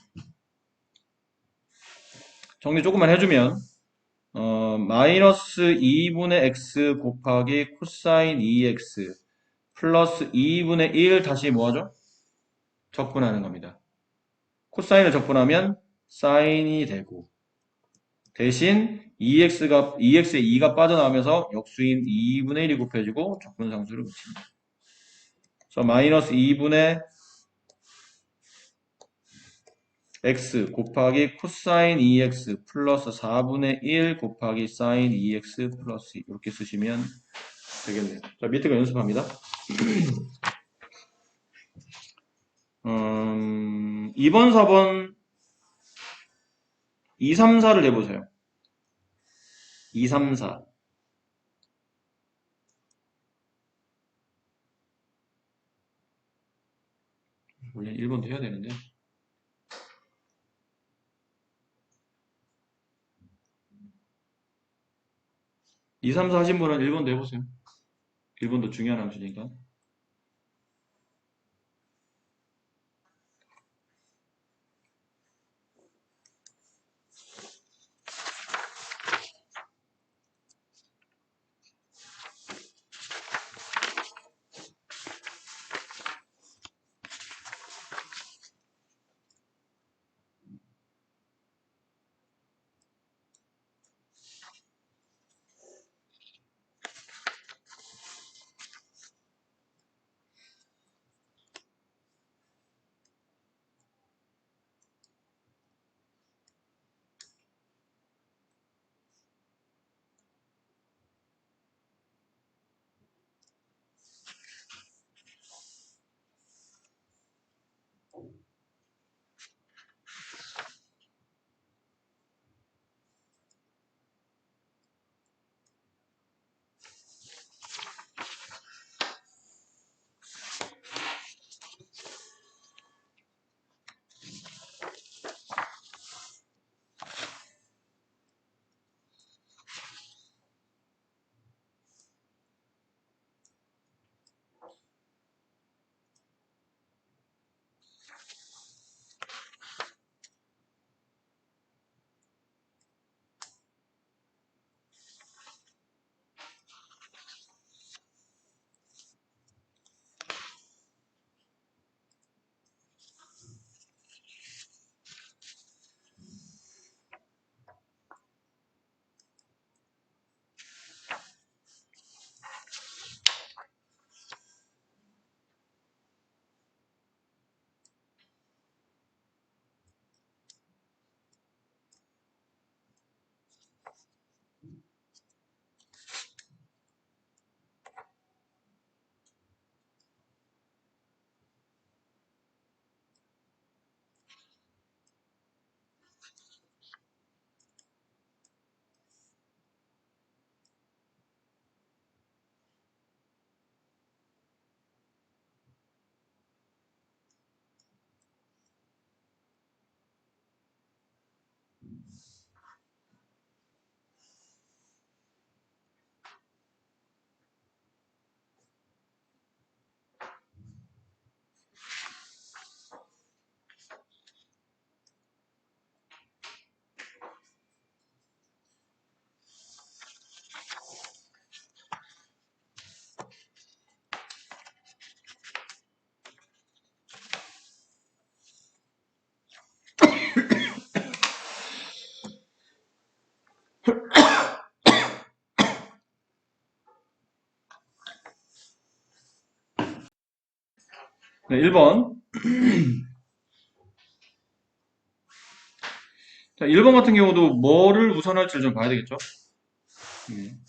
정리 조금만 해주면 마이너스 2분의 x 곱하기 코사인 2x 플러스 2분의 1 다시 뭐하죠? 적분하는 겁니다. 코사인을 적분하면 사인이 되고 대신 2x에 2가 빠져나오면서 역수인 2분의 1이 곱해지고 적분상수를 붙입니다. 그래서 마이너스 2분의 x 곱하기 코사인 2x 플러스 4분의 1 곱하기 사인 2x 플러스 2 이렇게 쓰시면 되겠네요. 자, 밑에 거 연습합니다. 2번, 4번 2, 3, 4를 해보세요. 2, 3, 4 원래 1번도 해야 되는데 2, 3, 4 하신 분은 1번도 해보세요. 1번도 중요한 함수니까. 네, 1번. 자, 1번 같은 경우도 뭐를 우선할지를 좀 봐야 되겠죠? 음.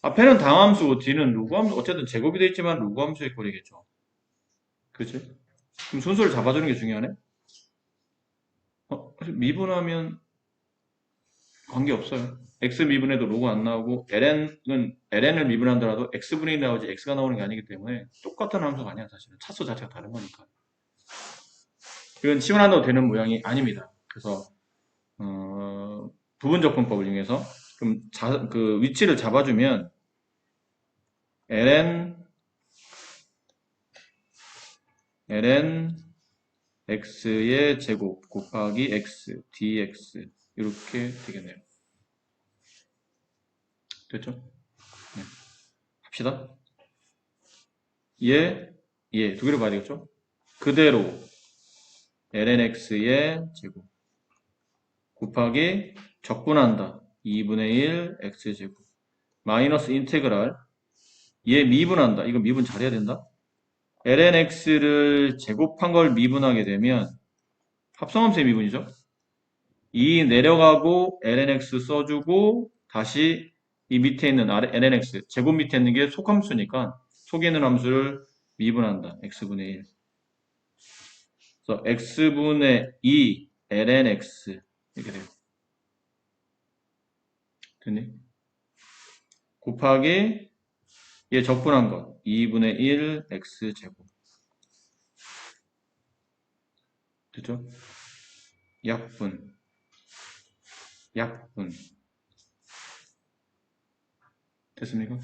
앞에는 당함수, 뒤는 루구함수, 어쨌든 제곱이 되어 있지만 루구함수의 꼴이겠죠. 그치? 그럼 순서를 잡아주는 게 중요하네? 미분하면 관계없어요. x 미분해도 로그 안 나오고 ln을 미분하더라도 x분의 1이 나오지 x가 나오는 게 아니기 때문에 똑같은 함수가 아니야 사실은. 차수 자체가 다른 거니까. 이건 치환한다고 되는 모양이 아닙니다. 그래서 부분적분법을 이용해서 그럼 그 위치를 잡아주면 ln x의 제곱 곱하기 x dx 이렇게 되겠네요. 됐죠? 네. 합시다. 두 개를 봐야 되겠죠? 그대로 ln x의 제곱 곱하기 적분한다. 2분의 1 x제곱 마이너스 인테그랄 얘 미분한다. 이거 미분 잘해야 된다. ln x를 제곱한 걸 미분하게 되면 합성함수의 미분이죠. 2 내려가고 ln x 써주고 다시 이 밑에 있는 ln x 제곱 밑에 있는 게 속함수니까 속에 있는 함수를 미분한다. x분의 1 그래서 x분의 2 ln x 이렇게 돼요. 됐니? 곱하기 얘 적분한 것 2분의 1 x제곱 됐죠? 약분 됐습니까?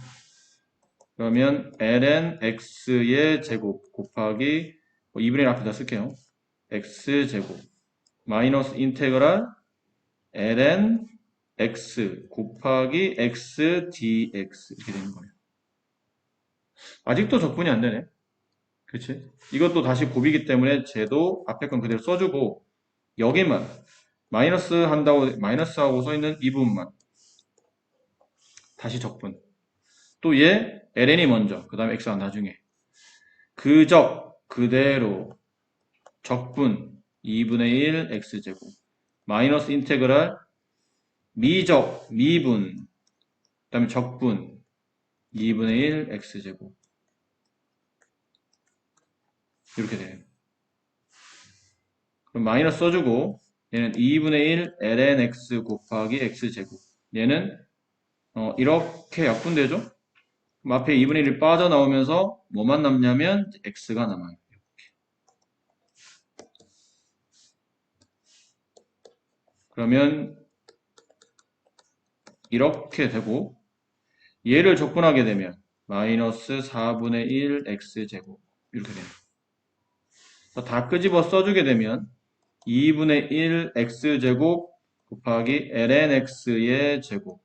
그러면 ln x의 제곱 곱하기 2분의 1 앞에다 쓸게요. x제곱 마이너스 인테그랄 ln x 곱하기 x dx 이렇게 되는 거예요. 아직도 적분이 안 되네. 그치? 이것도 다시 곱이기 때문에 쟤도 앞에 건 그대로 써주고 여기만 마이너스 한다고 마이너스하고 써있는 이 부분만 다시 적분 또 얘 ln이 먼저 그 다음에 x가 나중에 그적 그대로 적분 2분의 1 x제곱 마이너스 인테그랄 미적 미분 그 다음에 적분 2분의 1 x제곱 이렇게 돼요. 그럼 마이너스 써주고 얘는 2분의 1 ln x 곱하기 x제곱 얘는 이렇게 약분되죠? 그럼 앞에 2분의 1이 빠져나오면서 뭐만 남냐면 x가 남아요. 그러면 이렇게 되고 얘를 적분하게 되면 마이너스 4분의 1 x제곱 이렇게 돼요. 다 끄집어 써주게 되면 2분의 1 x제곱 곱하기 ln x의 제곱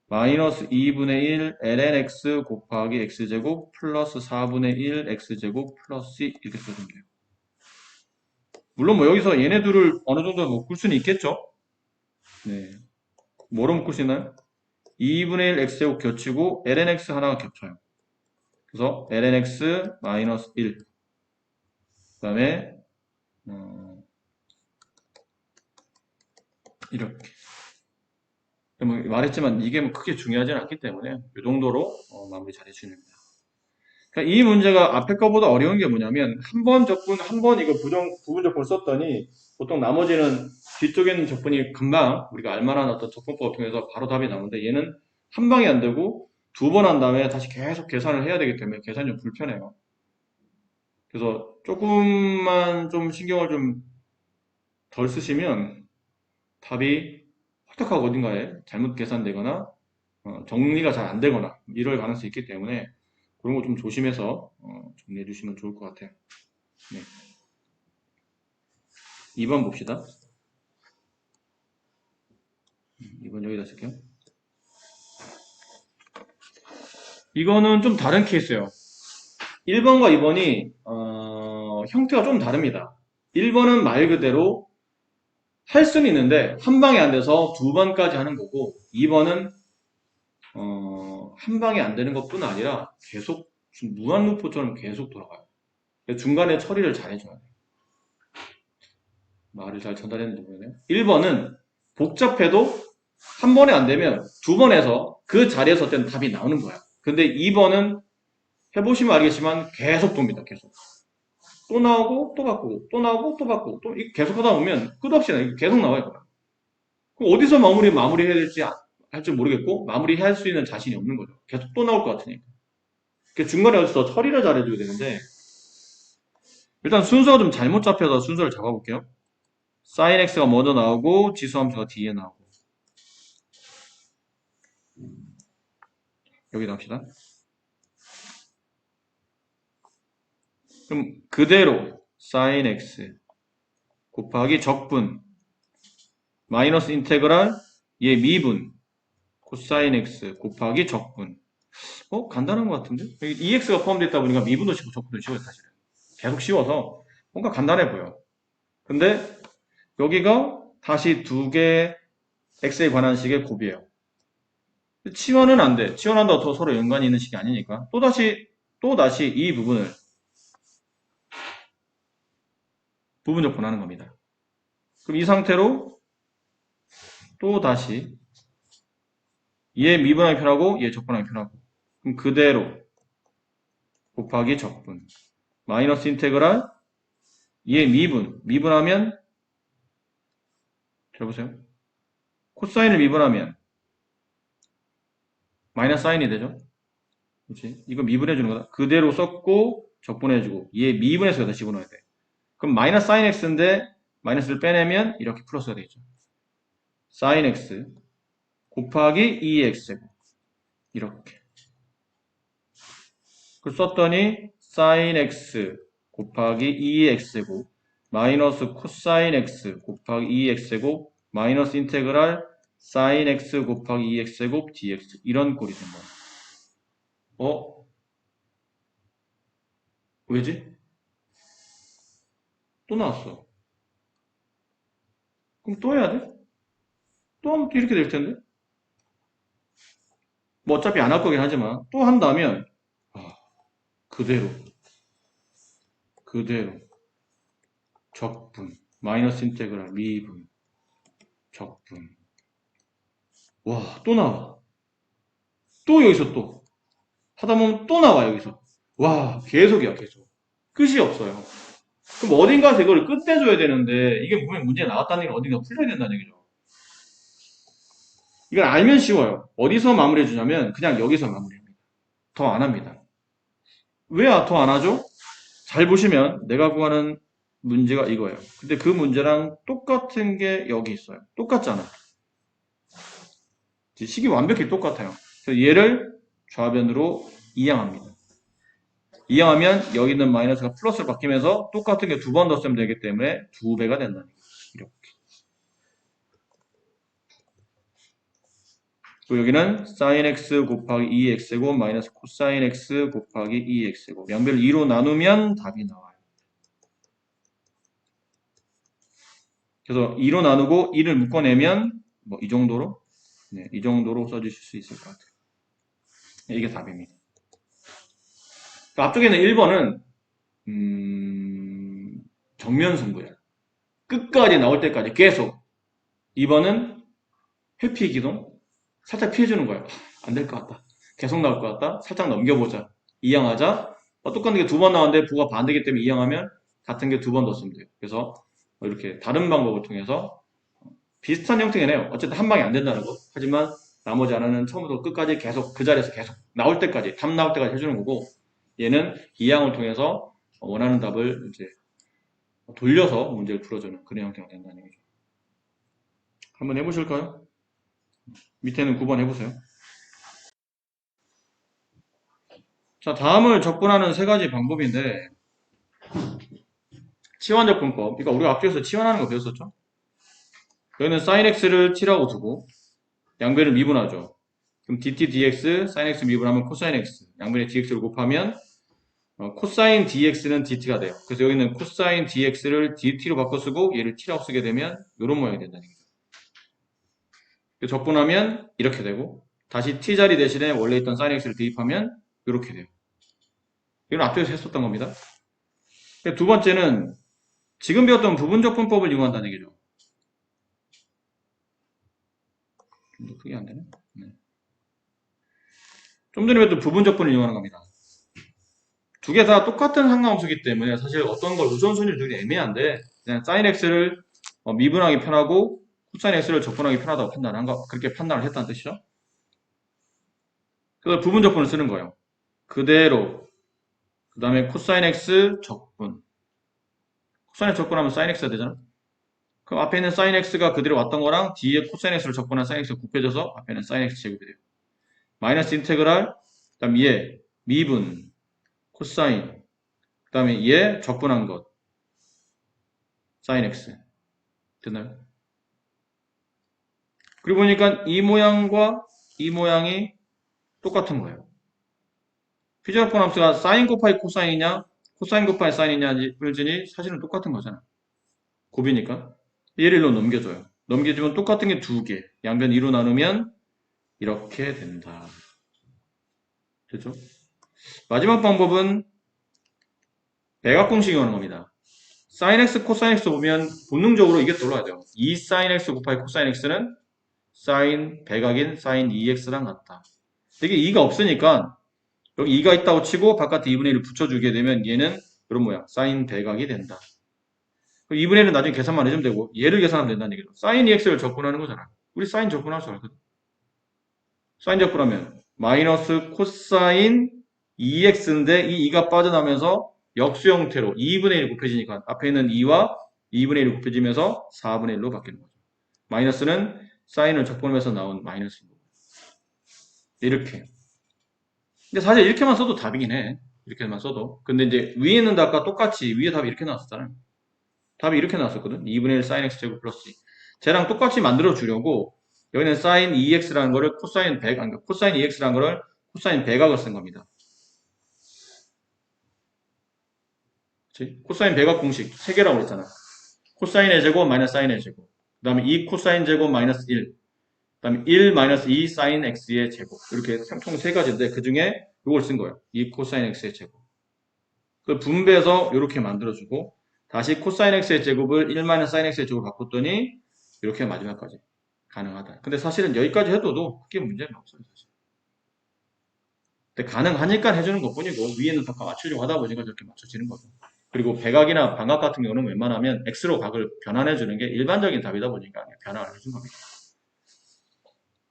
마이너스 2분의 1 ln x 곱하기 x제곱 플러스 4분의 1 x제곱 플러스 이렇게 써주면 돼요. 물론 뭐 여기서 얘네 둘을 어느 정도 묶을 수는 있겠죠? 네. 뭐로 묶을 수 있나요? 2분의 1 x제곱 겹치고 ln x 하나가 겹쳐요. 그래서 ln x 마이너스 1 그 다음에 이렇게 뭐 말했지만 이게 뭐 크게 중요하지는 않기 때문에 이 정도로 마무리 잘 해주시면 됩니다. 그러니까 이 문제가 앞에 거보다 어려운 게 뭐냐면 한 번 적분, 한 번 이거 부분 적분을 썼더니 보통 나머지는 뒤쪽에 있는 적분이 금방 우리가 알만한 어떤 적분법을 통해서 바로 답이 나오는데 얘는 한 방에 안 되고 두 번 한 다음에 다시 계속 계산을 해야 되기 때문에 계산이 좀 불편해요. 그래서 조금만 좀 신경을 좀 덜 쓰시면 답이 홀딱하고 어딘가에 잘못 계산되거나 정리가 잘 안 되거나 이럴 가능성이 있기 때문에 그런 거 좀 조심해서 정리해 주시면 좋을 것 같아요. 네. 2번 봅시다. 2번 여기다 쓸게요. 이거는 좀 다른 케이스예요. 1번과 2번이 형태가 좀 다릅니다. 1번은 말 그대로 할 수는 있는데 한 방에 안 돼서 두 번까지 하는 거고 2번은 한 방에 안 되는 것뿐 아니라 계속 무한루프처럼 계속 돌아가요. 중간에 처리를 잘 해줘야 돼요. 말을 잘 전달했는지 모르겠네요. 1번은 복잡해도 한 번에 안 되면 두 번 해서 그 자리에서 때는 답이 나오는 거야. 근데 2번은 해보시면 알겠지만 계속 돕니다. 계속. 또 나오고 또 바꾸고 또 나오고 또 바꾸고 또 계속 하다 보면 끝없이 계속 나와요. 그럼 어디서 마무리해야 될지 할 줄 모르겠고 마무리할 수 있는 자신이 없는 거죠. 계속 또 나올 것 같으니까. 중간에 어디서 처리를 잘해줘야 되는데 일단 순서가 좀 잘못 잡혀서 순서를 잡아볼게요. sin x가 먼저 나오고 지수함수가 뒤에 나오고 여기다 합시다. 그럼 그대로 sin x 곱하기 적분 마이너스 인테그랄 얘 미분 코사인 x 곱하기 적분. 간단한 것 같은데? 여기 EX가 포함되어 있다 보니까 미분도 쉽고 적분도 쉬워요, 사실은. 계속 쉬워서 뭔가 간단해 보여. 근데 여기가 다시 두 개 X에 관한 식의 곱이에요. 치환은 안 돼. 치환한다고 더 서로 연관이 있는 식이 아니니까. 또다시 이 부분을 부분 적분하는 겁니다. 그럼 이 상태로 또다시 얘 미분하기 편하고 얘 적분하기 편하고 그럼 그대로 곱하기 적분 마이너스 인테그랄 얘 미분하면 잘 보세요. 코사인을 미분하면 마이너스 사인이 되죠. 그렇지? 이거 미분해 주는 거다. 그대로 썼고 적분해 주고 얘 미분해서 여기다 집어넣어야 돼. 그럼 마이너스 사인 x인데 마이너스를 빼내면 이렇게 플러스가 되겠죠. 사인 x 곱하기 2x 이렇게 그 썼더니 sin x 곱하기 2x고 마이너스 코사인 x 곱하기 2x고 마이너스 인테그랄 sin x 곱하기 2x곱 dx 이런 꼴이 된 거야. 왜지? 또 나왔어. 그럼 또 해야 돼? 또 하면 또 이렇게 될 텐데? 뭐 어차피 안 할 거긴 하지만 또 한다면 그대로 적분 마이너스 인테그랄 미분 적분 와 또 나와 또 여기서 또 하다 보면 또 나와 여기서 와 계속이야 계속 끝이 없어요. 그럼 어딘가에서 이걸 끝내줘야 되는데 이게 분명히 문제가 나왔다는 게 어딘가 풀려야 된다는 얘기죠. 이걸 알면 쉬워요. 어디서 마무리해 주냐면 그냥 여기서 마무리합니다. 더 안 합니다. 왜 더 안 하죠? 잘 보시면 내가 구하는 문제가 이거예요. 근데 그 문제랑 똑같은 게 여기 있어요. 똑같잖아. 식이 완벽히 똑같아요. 그래서 얘를 좌변으로 이항합니다. 이항하면 여기 있는 마이너스가 플러스로 바뀌면서 똑같은 게 두 번 더 쓰면 되기 때문에 2배가 된다는 거예요. 이렇게. 그리고 여기는 sin x 곱하기 2x고 마이너스 코사인 x 곱하기 2x고 양변을 2로 나누면 답이 나와요. 그래서 2로 나누고 2를 묶어내면 뭐 이 정도로 이 정도로 써주실 수 있을 것 같아요. 이게 답입니다. 앞쪽에는 1번은 정면 승부야. 끝까지 나올 때까지 계속. 2번은 회피 기동 살짝 피해주는 거예요. 안 될 것 같다. 계속 나올 것 같다. 살짝 넘겨보자. 이항하자. 똑같은 게 두 번 나왔는데 부가 반대기 때문에 이항하면 같은 게 두 번 더 쓰면 돼요. 그래서 이렇게 다른 방법을 통해서 비슷한 형태긴 해요. 어쨌든 한 방에 안 된다는 거. 하지만 나머지 하나는 처음부터 끝까지 계속 그 자리에서 계속 나올 때까지 답 나올 때까지 해주는 거고 얘는 이항을 통해서 원하는 답을 이제 돌려서 문제를 풀어주는 그런 형태가 된다는 얘기죠. 한번 해보실까요? 밑에는 9번 해보세요. 자, 다음을 적분하는 세 가지 방법인데 치환적분법. 그러니까 우리가 앞쪽에서 치환하는 거 배웠었죠? 여기는 sin x를 t라고 두고 양변을 미분하죠. 그럼 dt dx sin x 미분하면 코사인 x 양변에 dx를 곱하면 코사인 dx는 dt가 돼요. 그래서 여기는 코사인 dx를 dt로 바꿔 쓰고 얘를 t라고 쓰게 되면 이런 모양이 된다는 얘기죠. 적분하면 이렇게 되고 다시 t 자리 대신에 원래 있던 sin x를 대입하면 이렇게 돼요. 이건 앞쪽에서 했었던 겁니다. 두 번째는 지금 배웠던 부분적 분법을 이용한다는 얘기죠. 좀 더 크게 안 되네. 네. 좀 전에 배웠던 부분적 분을 이용하는 겁니다. 두 개 다 똑같은 상관함수기 때문에 사실 어떤 걸 우선순위를 두기 애매한데 그냥 sin x를 미분하기 편하고 코사인 x를 적분하기 편하다고 판단한 거, 그렇게 판단을 했다는 뜻이죠. 그래서 부분 적분을 쓰는 거예요. 그대로. 그 다음에 코사인 x 적분. 코사인 x 적분하면 sin x가 되잖아. 그럼 앞에 있는 sin x가 그대로 왔던 거랑 뒤에 코사인 x를 적분한 sin x가 곱해져서 앞에는 sin x 제곱이 돼요. 마이너스 인테그랄, 그 다음 얘 미분, 코사인, 그 다음에 얘 적분한 것, sin x. 됐나요? 그리고 보니까 이 모양과 이 모양이 똑같은 거예요. 피지컬 함수가 사인 곱하기 코사인이냐, 코사인 곱하기 사인이냐 표현이 사실은 똑같은 거잖아. 곱이니까. 얘를 일로 넘겨줘요. 넘겨주면 똑같은 게 두 개. 양변 2로 나누면 이렇게 된다. 됐죠? 마지막 방법은 백악공식이 오는 겁니다. sin x, 코사인 x 보면 본능적으로 이게 떠올라야 돼요. 2 sin x 곱하기 코사인 x는 sin 백악인 sin 2x랑 같다. 이게 2가 없으니까 여기 2가 있다고 치고 바깥에 2분의 1을 붙여주게 되면 얘는 이런 모양 sin 백악이 된다. 2분의 1은 나중에 계산만 해주면 되고 얘를 계산하면 된다는 얘기죠. sin 2x를 적분하는 거잖아. 우리 sin 적분할 줄 알거든. sin 적분하면 마이너스 코사인 2x인데 이 2가 빠져나면서 역수 형태로 2분의 1 곱해지니까 앞에 있는 2와 2분의 1 곱해지면서 4분의 1로 바뀌는 거죠. 마이너스는 사인을 적분하면서 나온 마이너스. 이렇게. 근데 사실 이렇게만 써도 답이긴 해. 이렇게만 써도. 근데 이제 위에 있는 답과 똑같이 위에 답이 이렇게 나왔었잖아요. 답이 이렇게 나왔었거든. 2분의 1 sin x 제곱 플러스 2. 쟤랑 똑같이 만들어 주려고 여기는 sin 2x라는 거를 코사인 100, 아니 코사인 2x라는 거를 코사인 100악을 쓴 겁니다. 그치? 코사인 100악 공식 3개라고 그랬잖아. 코사인의 제곱 마이너스 사인의 제곱. 그 다음에 2 코사인 제곱 마이너스 1. 그 다음에 1 마이너스 2 사인 x의 제곱. 이렇게 총 3가지인데 그 중에 이걸 쓴 거예요. 2 코사인 x의 제곱. 그 분배해서 이렇게 만들어주고 다시 코사인 x의 제곱을 1 마이너스 사인 x의 제곱으로 바꿨더니 이렇게 마지막까지 가능하다. 근데 사실은 여기까지 해둬도 크게 문제는 없어요. 사실. 근데 가능하니까 해주는 것 뿐이고 위에는 다 맞추려고 하다 보니까 저렇게 맞춰지는 거죠. 그리고 백악이나 방각 같은 경우는 웬만하면 x로 각을 변환해주는 게 일반적인 답이다 보니까 변환을 해준 겁니다.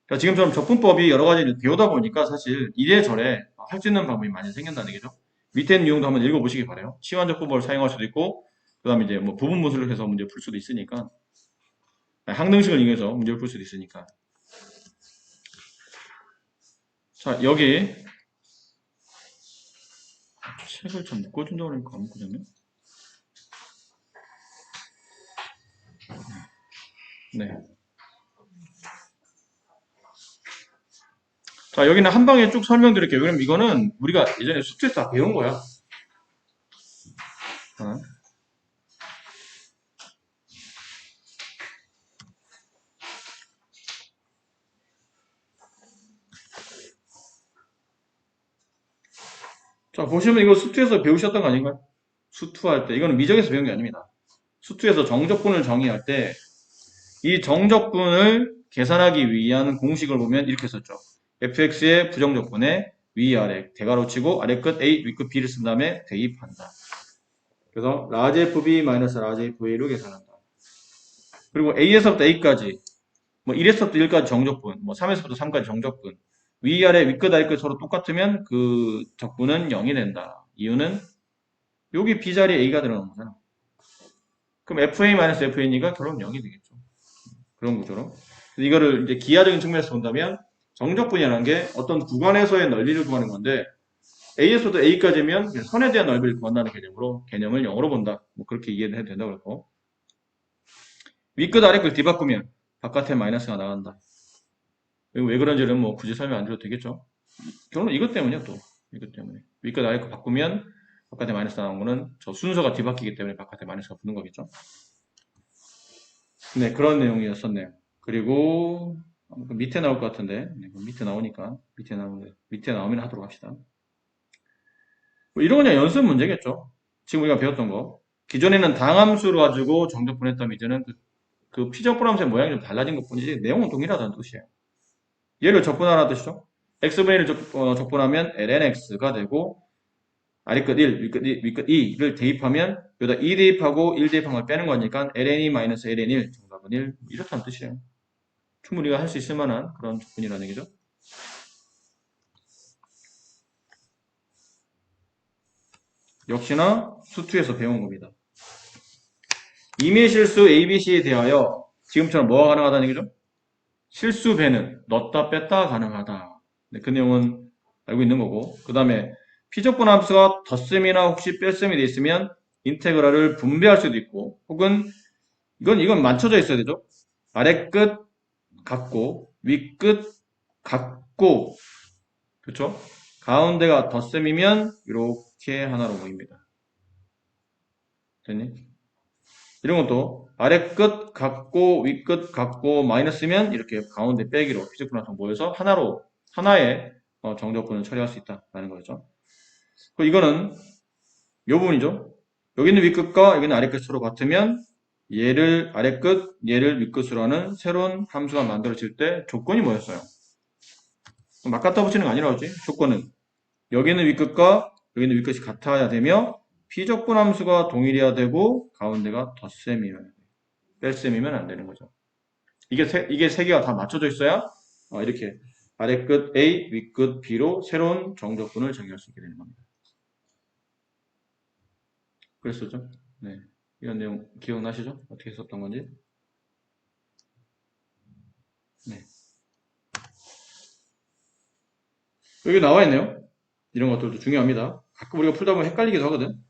그러니까 지금처럼 적분법이 여러 가지를 배우다 보니까 사실 이래저래 할 수 있는 방법이 많이 생긴다는 얘기죠. 밑에 있는 내용도 한번 읽어보시기 바래요. 치환적분법을 사용할 수도 있고 그 다음에 이제 뭐 부분 분수를 해서 문제 풀 수도 있으니까 항등식을 이용해서 문제를 풀 수도 있으니까. 자, 여기 책을 좀 묶어준다고 하니까 안 묶어졌네. 네. 자, 여기는 한 방에 쭉 설명드릴게요. 그럼 이거는 우리가 예전에 수트에서 다 배운 거야. 자, 보시면 이거 수트에서 배우셨던 거 아닌가요? 수투할 때. 이거는 미적에서 배운 게 아닙니다. 수투에서 정적분을 정의할 때 이 정적분을 계산하기 위한 공식을 보면 이렇게 썼죠. fx의 부정적분에 위아래 대괄호 치고 아래 끝 a, 위 끝 b를 쓴 다음에 대입한다. 그래서 라지 fb 마이너스 라지 fa로 계산한다. 그리고 a에서부터 a까지 뭐 1에서부터 1까지 정적분, 뭐 3에서부터 3까지 정적분 위아래 위끝 아래 끝 서로 똑같으면 그 적분은 0이 된다. 이유는 여기 b자리에 a가 들어가는 거잖아. 그럼 fa-fa니까 결론 0이 되겠죠. 그런 구조로. 이거를 이제 기하적인 측면에서 본다면 정적분이라는 게 어떤 구간에서의 넓이를 구하는 건데 A에서부터 A까지면 선에 대한 넓이를 구한다는 개념으로 개념을 0으로 본다. 뭐 그렇게 이해를 해도 된다고 그랬고 위끝 아래끝 뒤바꾸면 바깥에 마이너스가 나간다. 왜 그런지는 뭐 굳이 설명 안 드려도 되겠죠. 결론은 이것 때문이야 또. 이것 때문에. 위끝 아래끝 바꾸면 바깥에 마이너스 나온 거는 저 순서가 뒤바뀌기 때문에 바깥에 마이너스가 붙는 거겠죠. 네, 그런 내용이었었네요. 그리고 밑에 나올 것 같은데 밑에 나오니까 밑에 나오면 하도록 합시다. 뭐 이런 건 그냥 연습 문제겠죠. 지금 우리가 배웠던 거. 기존에는 당함수로 가지고 정적분했다면 이제는 그 피적분함수의 모양이 좀 달라진 것 뿐이지 내용은 동일하다는 뜻이에요. 얘를 적분하라는 뜻이죠. x분의 1을 적분하면 lnx가 되고 아래 끝 1, 위 끝 2를 대입하면 여기다 2 대입하고 1 대입한 걸 빼는 거니까 ln-ln1 정답은 1 이렇다는 뜻이에요. 충분히 우리가 할 수 있을 만한 그런 적분이라는 얘기죠. 역시나 수투에서 배운 겁니다. 임의 실수 ABC에 대하여 지금처럼 뭐가 가능하다는 얘기죠? 실수 배는 넣었다 뺐다 가능하다. 네, 그 내용은 알고 있는 거고 그 다음에 피적분 함수가 덧셈이나 혹시 뺄셈이 돼 있으면 인테그랄을 분배할 수도 있고 혹은 이건 맞춰져 있어야 되죠. 아래 끝 같고 위 끝 같고 그렇죠? 가운데가 덧셈이면 이렇게 하나로 보입니다. 됐니? 이런 것도 아래 끝 같고 위 끝 같고 마이너스면 이렇게 가운데 빼기로 피적분 함수 모여서 하나의 정적분을 처리할 수 있다라는 거죠. 이거는 요 부분이죠. 여기는 윗끝과 여기는 아래끝이 서로 같으면 얘를 아래끝, 얘를 윗끝으로 하는 새로운 함수가 만들어질 때 조건이 뭐였어요? 막 갖다 붙이는 거 아니라고 하지? 조건은 여기는 윗끝과 여기는 윗끝이 같아야 되며 피적분 함수가 동일해야 되고 가운데가 덧셈이면 뺄셈이면 안 되는 거죠. 이게 세 개가 다 맞춰져 있어야 이렇게 아래끝 A, 윗끝 B로 새로운 정적분을 정의할 수 있게 되는 겁니다. 그랬었죠? 네. 이런 내용 기억나시죠? 어떻게 썼던 건지? 네. 여기 나와 있네요. 이런 것들도 중요합니다. 가끔 우리가 풀다 보면 헷갈리기도 하거든.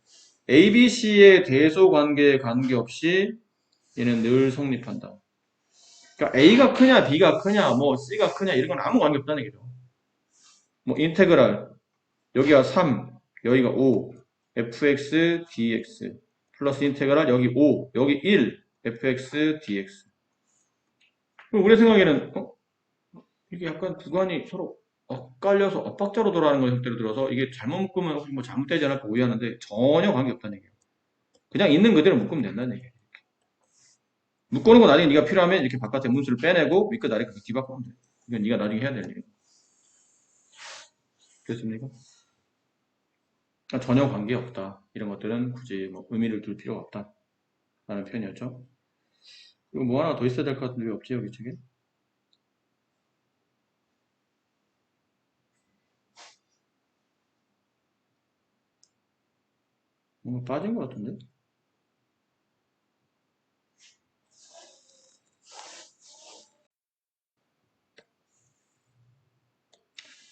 A, B, C의 대소 관계에 관계없이 얘는 늘 성립한다. 그러니까 A가 크냐, B가 크냐, 뭐 C가 크냐 이런 건 아무 관계 없다는 얘기죠. 뭐 인테그랄 여기가 3, 여기가 5, fx dx 플러스 인테그랄 여기 5, 여기 1, fx dx. 그럼 우리 생각에는 이게 약간 구간이 서로 엇갈려서 엇박자로 돌아가는 걸 형태로 들어서 이게 잘못 묶으면 혹시 뭐 잘못되지 않을까 오해하는데 전혀 관계없다는 얘기예요. 그냥 있는 그대로 묶으면 된다는 얘기예요. 묶어놓은 거 나중에 네가 필요하면 이렇게 바깥에 문수를 빼내고 윗끝 아래 끝 뒤바꾸면 돼. 이건 네가 나중에 해야 될 일이에요. 됐습니까? 전혀 관계없다. 이런 것들은 굳이 뭐 의미를 둘 필요가 없다. 라는 표현이었죠. 이거 뭐 하나 더 있어야 될 것 같은데 왜 없지 여기 책에? 뭔가 빠진 것 같은데?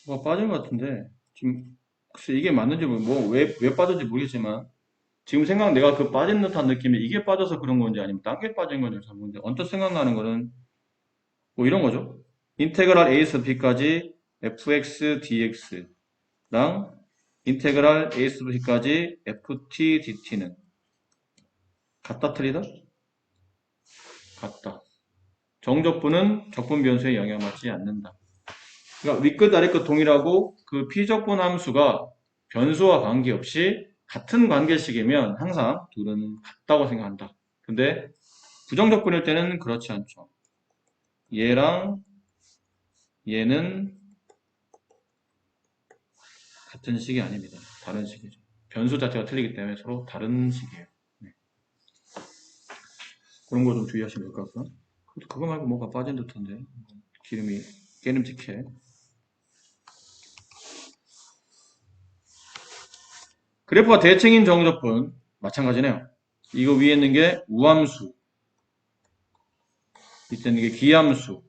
뭐가 빠진 것 같은데 지금 글쎄 이게 맞는지 왜 빠졌는지 모르겠지만 지금 내가 그 빠진 듯한 느낌이 이게 빠져서 그런 건지 아니면 딴 게 빠진 건지 잘 모르는데 언뜻 생각나는 거는 뭐 이런 거죠. 인테그랄 a에서 b까지 fx dx랑 인테그랄 a에서 b까지 ft dt는 같다 틀리다? 같다. 정적분은 적분 변수에 영향을 받지 않는다. 그러니까 윗끝 아래끝 동일하고 그 피적분 함수가 변수와 관계없이 같은 관계식이면 항상 둘은 같다고 생각한다. 근데 부정적분일 때는 그렇지 않죠. 얘랑 얘는 같은 식이 아닙니다. 다른 식이죠. 변수 자체가 틀리기 때문에 서로 다른 식이에요. 네. 그런 거 좀 주의하시면 될 것 같고요. 그거 말고 뭐가 빠진 듯한데 기름이 깨름직해. 그래프가 대칭인 정적분 마찬가지네요. 이거 위에 있는 게 우함수, 밑에 있는 게 기함수.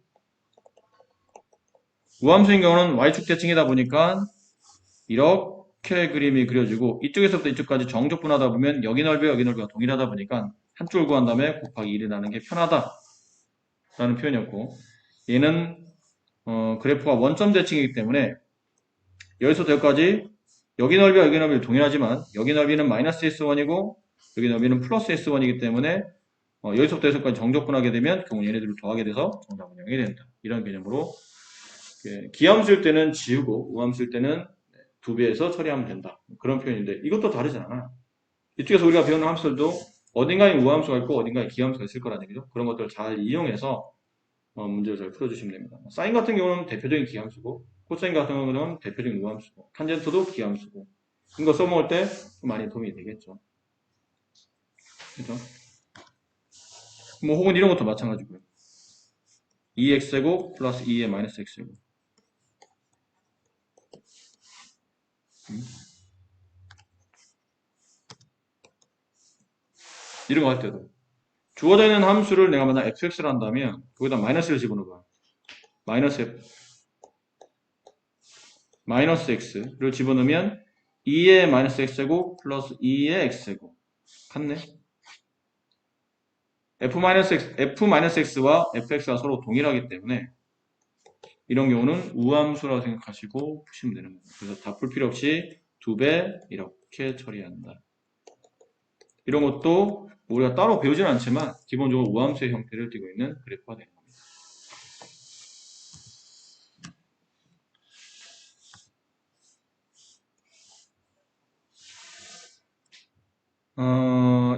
우함수인 경우는 y축 대칭이다 보니까 이렇게 그림이 그려지고 이쪽에서부터 이쪽까지 정적분하다 보면 여기 넓이가 동일하다 보니까 한쪽을 구한 다음에 곱하기 1이 나는 게 편하다 라는 표현이었고 얘는 그래프가 원점 대칭이기 때문에 여기서부터 여기까지 여기 넓이와 여기 넓이는 동일하지만 여기 넓이는 마이너스 S1이고 여기 넓이는 플러스 S1이기 때문에 여기서부터 여기까지 정적분하게 되면 결국 얘네들을 더하게 돼서 정답은 0이 된다. 이런 개념으로 기함수일 때는 지우고 우함수일 때는 2배에서 처리하면 된다. 그런 표현인데 이것도 다르지 않아요. 이쪽에서 우리가 배우는 함수들도 어딘가에 우함수가 있고 어딘가에 기함수가 있을 거라는 얘기죠. 그런 것들을 잘 이용해서 문제를 잘 풀어주시면 됩니다. 사인 같은 경우는 대표적인 기함수고 코사인 같은 경우는 대표적인 우함수고 탄젠트도 기함수고 이거 써먹을 때 많이 도움이 되겠죠. 그죠? 뭐 혹은 이런 것도 마찬가지고요. 2x제곱 플러스 2의 마이너스 x제곱 이런 거 할 때도 주어져 있는 함수를 내가 만약 fx를 한다면 거기다 마이너스를 집어넣어봐. 마이너스 f 마이너스 x를 집어넣으면 2의 마이너스 x제곱 플러스 2의 x제곱 같네. f-x와 fx가 서로 동일하기 때문에 이런 경우는 우함수라고 생각하시고 푸시면 되는 거예요. 그래서 다 풀 필요 없이 2배 이렇게 처리한다. 이런 것도 우리가 따로 배우지는 않지만 기본적으로 우함수의 형태를 띠고 있는 그래프가 되는 겁니다.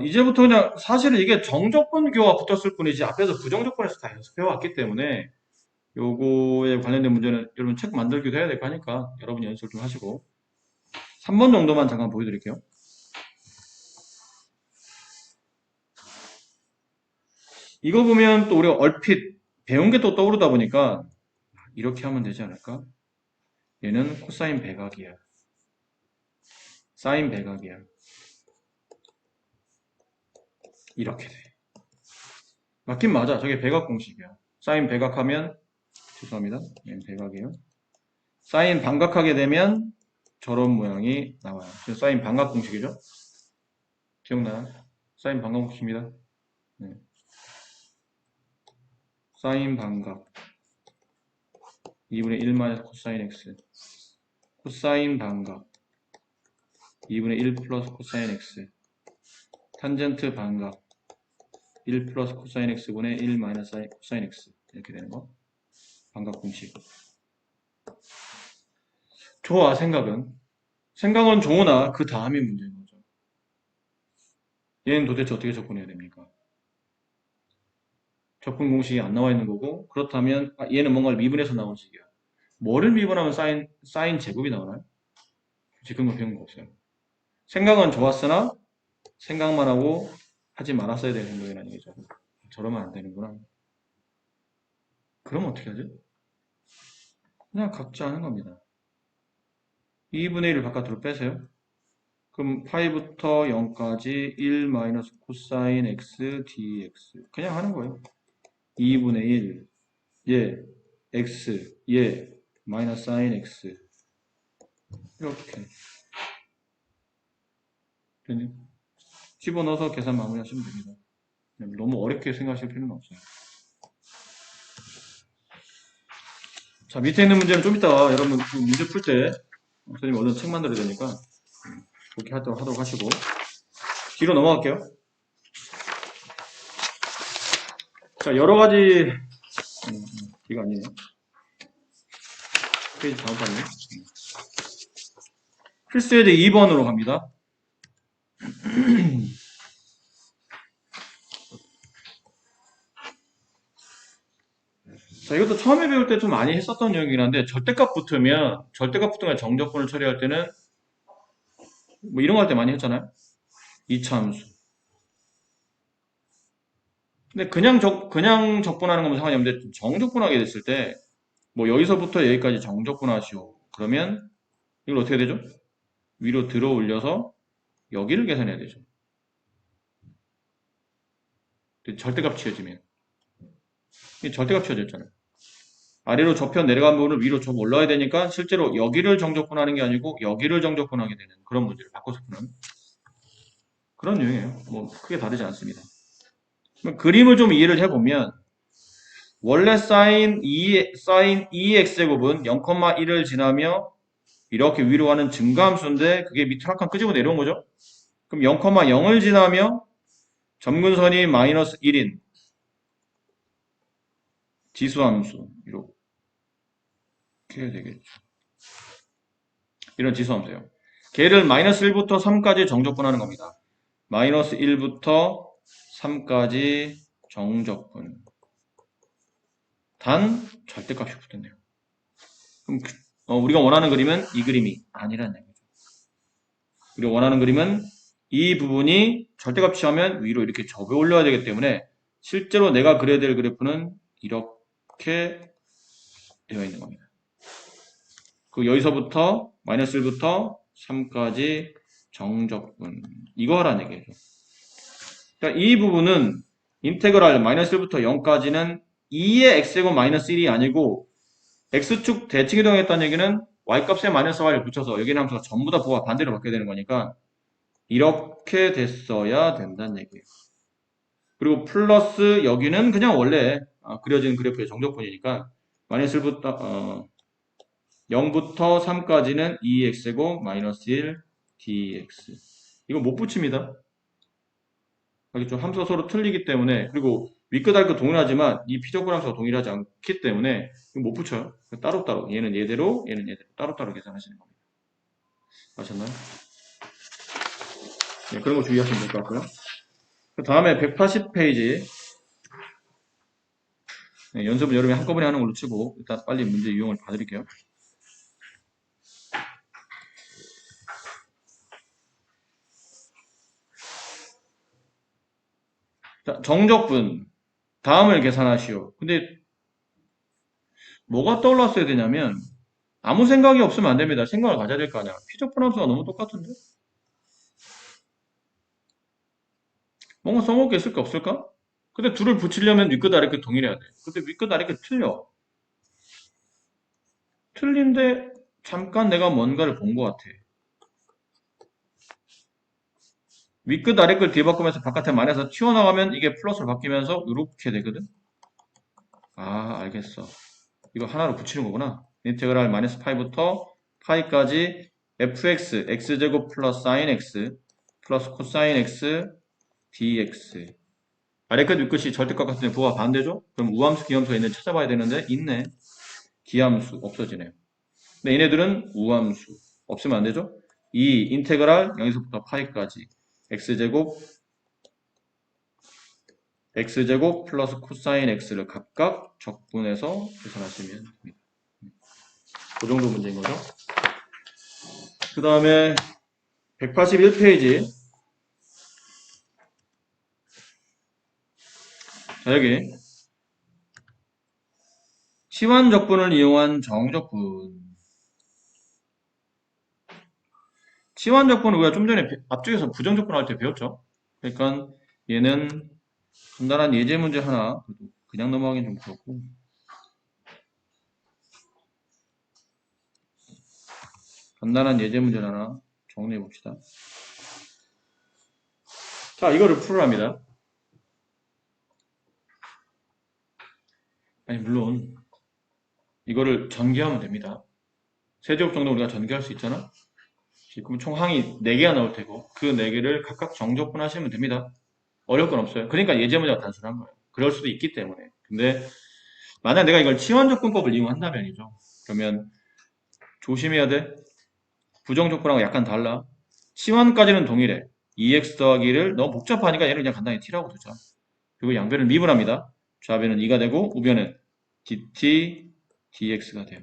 이제부터 그냥 사실은 이게 정적분교가 붙었을 뿐이지 앞에서 부정적분에서 다 연습해왔기 때문에 요거에 관련된 문제는 여러분 책 만들기도 해야 될 거 하니까 여러분이 연습을 좀 하시고 3번 정도만 잠깐 보여드릴게요. 이거 보면 또 우리가 얼핏 배운 게 또 떠오르다 보니까 이렇게 하면 되지 않을까? 얘는 코사인 백악이야. 사인 백악이야. 이렇게 돼. 맞긴 맞아. 저게 백악 공식이야. 사인 백악하면 죄송합니다. 얘는 백악이에요. 사인 반각하게 되면 저런 모양이 나와요. 사인 반각 공식이죠? 기억나요? 사인 반각 공식입니다. 네. 사인 반각 2분의 1 마이너스 코사인 x 코사인 반각 2분의 1 플러스 코사인 x 탄젠트 반각 1 플러스 코사인 x분의 1 마이너스 코사인 x 이렇게 되는 거 반각 공식. 좋아. 생각은 좋으나 그 다음이 문제인 거죠. 얘는 도대체 어떻게 접근해야 됩니까? 접근 공식이 안 나와 있는 거고 그렇다면 얘는 뭔가를 미분해서 나온 식이야. 뭐를 미분하면 사인 제곱이 나오나요? 지금 뭐 배운 거 없어요. 생각은 좋았으나 생각만 하고 하지 말았어야 되는 행동이라는 얘기죠. 저러면 안 되는구나. 그럼 어떻게 하지? 그냥 각자 하는 겁니다. 2분의 1을 바깥으로 빼세요. 그럼 파이부터 0까지 1 마이너스 코사인 x dx 그냥 하는 거예요. 2분의 1 예 x 예 마이너스 사인 x 이렇게 집어넣어서 계산 마무리하시면 됩니다. 너무 어렵게 생각하실 필요는 없어요. 자, 밑에 있는 문제는 좀 이따 여러분 문제 풀 때 선생님 얼른 책 만들어야 되니까 그렇게 하도록 하시고 뒤로 넘어갈게요. 자, 여러 가지 이거 아니에요. 페이지 잘못 봤네. 필수예제 2번으로 갑니다. 자, 이것도 처음에 배울 때 좀 많이 했었던 내용이긴 한데 절대값 붙으면 정적분을 처리할 때는 뭐 이런 거 할 때 많이 했잖아요. 이차함수. 근데 그냥 적분하는 거면 상관이 없는데 정적분하게 됐을 때 뭐 여기서부터 여기까지 정적분하시오. 그러면 이걸 어떻게 되죠? 위로 들어 올려서 여기를 계산해야 되죠. 절대값 치워지면 이게 절대값 치워졌잖아요. 아래로 접혀 내려간 부분을 위로 좀 올라야 되니까 실제로 여기를 정적분하는 게 아니고 여기를 정적분하게 되는 그런 문제를 바꿔서 푸는 그런 유형이에요. 뭐 크게 다르지 않습니다. 그림을 좀 이해를 해보면 원래 사인 2x제곱은 0,1을 지나며 이렇게 위로 가는 증가함수인데 그게 밑으로 한 칸 끄집어 내려온 거죠. 그럼 0,0을 지나며 점근선이 마이너스 1인 지수함수 이렇게 해야 되겠죠. 이런 지수함수예요. 걔를 마이너스 1부터 3까지 정적분하는 겁니다. 마이너스 1부터 3까지 정적분. 단 절대값이 붙었네요. 그럼 우리가 원하는 그림은 이 그림이 아니라는 얘기죠. 우리가 원하는 그림은 이 부분이 절대값 취하면 위로 이렇게 접어 올려야 되기 때문에 실제로 내가 그려야 될 그래프는 이렇게 되어 있는 겁니다. 그 여기서부터 마이너스 1부터 3까지 정적분. 이거 하라는 얘기죠. 그러니까 이 부분은 인테그랄 마이너스 1부터 0까지는 2의 x제곱 마이너스 1이 아니고 x축 대칭이동했다는 얘기는 y값에 마이너스 y를 붙여서 여기 있는 함수가 전부 다 부호가 반대로 바뀌어야 되는 거니까 이렇게 됐어야 된다는 얘기예요. 그리고 플러스 여기는 그냥 원래 그려진 그래프의 정적분이니까 마이너스 1부터 0부터 3까지는 2x제곱 마이너스 1 dx. 이거 못 붙입니다. 알겠죠? 함수가 서로 틀리기 때문에, 그리고 윗끝 아랫끝 동일하지만 이 피적분 함수가 동일하지 않기 때문에 이거 못 붙여요. 따로따로 얘는 얘대로 얘는 얘대로 따로따로 계산하시는 겁니다. 아셨나요? 네, 그런 거 주의하시면 될 것 같고요. 그 다음에 180페이지 네, 연습은 여름에 한꺼번에 하는 걸로 치고 일단 빨리 문제 유형을 봐드릴게요. 자, 정적분 다음을 계산하시오. 근데 뭐가 떠올랐어야 되냐면 아무 생각이 없으면 안 됩니다. 생각을 가져야 될 거 아니야. 피적분 함수가 너무 똑같은데? 뭔가 써먹을 게 있을까 없을까? 근데 둘을 붙이려면 윗끝 아래끝 동일해야 돼. 근데 윗끝 아래끝 틀려. 틀린데 잠깐 내가 뭔가를 본 것 같아. 윗끝 아래끝 뒤바꾸면서 바깥에 마이너스 튀어나가면 이게 플러스로 바뀌면서 이렇게 되거든. 아 알겠어. 이거 하나로 붙이는 거구나. 인테그랄 마이너스 파이부터 파이까지 fx x제곱 플러스 sin x 플러스 코사인 x dx. 아래끝 윗끝이 절대값 같은데 부호가 반대죠? 그럼 우함수 기함수가 있는지 찾아봐야 되는데 있네. 기함수 없어지네요. 근데 얘네들은 우함수 없으면 안 되죠? 이 인테그랄 0에서부터 파이까지 x제곱 플러스 코사인 x를 각각 적분해서 계산하시면 됩니다. 그 정도 문제인 거죠. 그 다음에 181페이지. 자, 여기 치환 적분을 이용한 정적분. 치환 적분은 우리가 좀 전에 앞쪽에서 부정 적분 할 때 배웠죠. 그러니까 얘는 간단한 예제 문제 하나 그냥 넘어가긴 좀 그렇고 간단한 예제 문제 하나 정리해 봅시다. 자, 이거를 풀으랍니다. 아니 물론 이거를 전개하면 됩니다. 세제곱 정도 우리가 전개할 수 있잖아. 그럼 총 항이 4개가 나올 테고 그 4개를 각각 정적분 하시면 됩니다. 어려울 건 없어요. 그러니까 예제 문제가 단순한 거예요. 그럴 수도 있기 때문에. 근데 만약 내가 이걸 치환적분법을 이용한다면이죠. 그러면 조심해야 돼. 부정적분하고 약간 달라. 치환까지는 동일해. 2x 더하기 1을 너무 복잡하니까 얘를 그냥 간단히 t라고 두자. 그리고 양변을 미분합니다. 좌변은 2가 되고 우변은 dt dx가 돼요.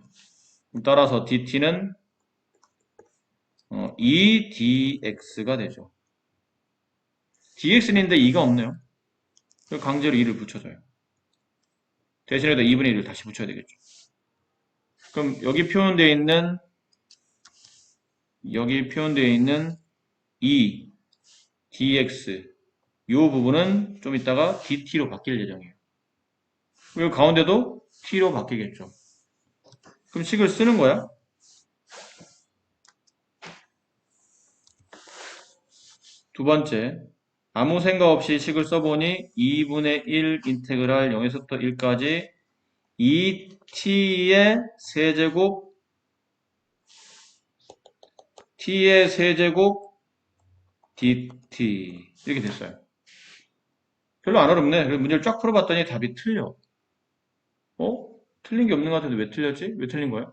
따라서 dt는 2dx가 되죠. dx는 있는데 2가 없네요. 강제로 2를 붙여줘요. 대신에다 2분의 1을 다시 붙여야 되겠죠. 그럼 여기 표현되어 있는 2 dx 이 부분은 좀 이따가 dt로 바뀔 예정이에요. 그리고 가운데도 t로 바뀌겠죠. 그럼 식을 쓰는 거야. 두 번째, 아무 생각 없이 식을 써보니 2분의 1 인테그랄 0에서부터 1까지 2t의 세제곱 t의 세제곱 dt 이렇게 됐어요. 별로 안 어렵네. 그래서 문제를 쫙 풀어봤더니 답이 틀려. 틀린 게 없는 것 같은데 왜 틀렸지? 왜 틀린 거야?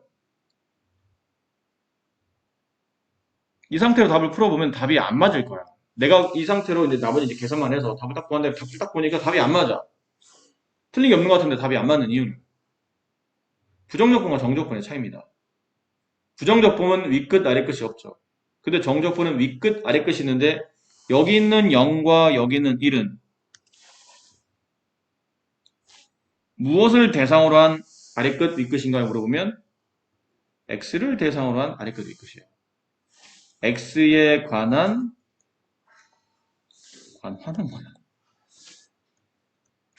이 상태로 답을 풀어보면 답이 안 맞을 거야. 내가 이 상태로 이제 나머지 이제 계산만 해서 답을 딱 보는데 답을 딱 보니까 답이 안 맞아. 틀린 게 없는 것 같은데 답이 안 맞는 이유는 부정적분과 정적분의 차이입니다. 부정적분은 윗끝 아래끝이 없죠. 근데 정적분은 윗끝 아래끝이 있는데 여기 있는 0과 여기 있는 1은 무엇을 대상으로 한 아래끝 윗끝인가요? 물어보면 x를 대상으로 한 아래끝 윗끝이에요. x에 관한 관환은 뭐야?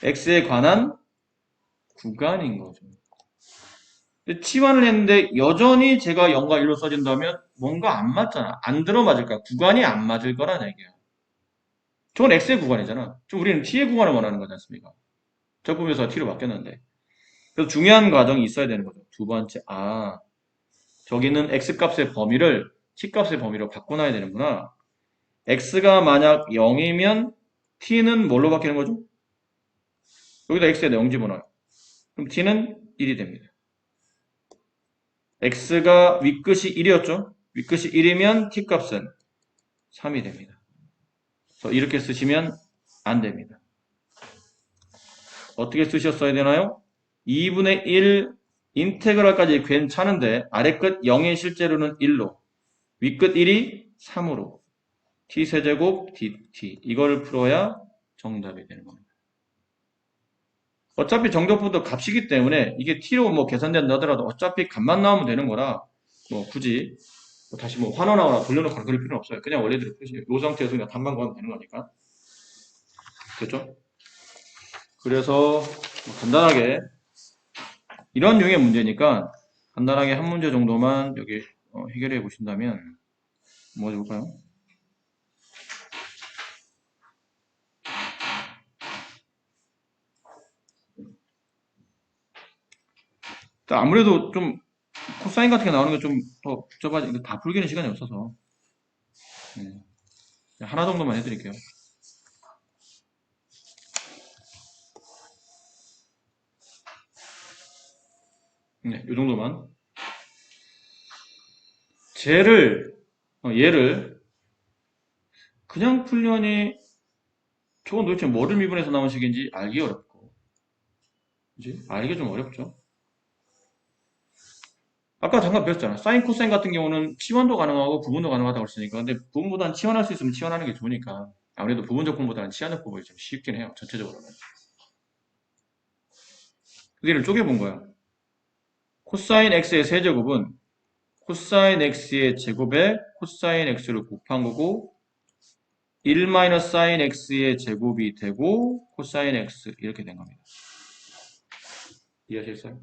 x에 관한 구간인 거죠. 치환을 했는데 여전히 제가 0과 1로 써진다면 뭔가 안 맞잖아. 안 들어맞을까? 구간이 안 맞을 거란 얘기야. 저건 x의 구간이잖아. 지금 우리는 t의 구간을 원하는 거지 않습니까? 적분에서 t로 바뀌었는데. 그래서 중요한 과정이 있어야 되는 거죠. 두 번째, 저기는 x값의 범위를 t값의 범위로 바꿔놔야 되는구나. x가 만약 0이면 t는 뭘로 바뀌는 거죠? 여기다 x에다 0 집어넣어요. 그럼 t는 1이 됩니다. x가 윗끝이 1이었죠? 윗끝이 1이면 t값은 3이 됩니다. 그래서 이렇게 쓰시면 안 됩니다. 어떻게 쓰셨어야 되나요? 2분의 1 인테그랄까지 괜찮은데 아래끝 0이 실제로는 1로 윗끝 1이 3으로 t세제곱 dt 이걸 풀어야 정답이 되는 겁니다. 어차피 정적분도 값이기 때문에 이게 t로 뭐 계산된다 하더라도 어차피 값만 나오면 되는 거라 뭐 굳이 다시 뭐 환원하거나 돌려놓거나 그럴 필요는 없어요. 그냥 원래대로 푸시요. 이 상태에서 그냥 답만 구하면 되는 거니까. 됐죠? 그래서 간단하게 이런 유형의 문제니까 간단하게 한 문제 정도만 여기 해결해 보신다면 뭐 해볼까요? 아무래도 좀 코사인 같은 게 나오는 게 좀 더 복잡하지. 다 풀기는 시간이 없어서 하나 정도만 해드릴게요. 네, 이 정도만. 얘를 그냥 풀려니 저건 도대체 뭐를 미분해서 나온 식인지 알기 어렵고, 그지? 알기 좀 어렵죠. 아까 잠깐 배웠잖아. 사인, 코사인 같은 경우는 치환도 가능하고 부분도 가능하다고 했으니까. 근데 부분보다는 치환할 수 있으면 치환하는 게 좋으니까. 아무래도 부분적 분보다는 치환적 분법이 좀 쉽긴 해요. 전체적으로는. 여기를 쪼개본 거야. 코사인 x의 세제곱은 코사인 x의 제곱에 코사인 x를 곱한 거고 1 사인 x의 제곱이 되고 코사인 x 이렇게 된 겁니다. 이해하시겠어요?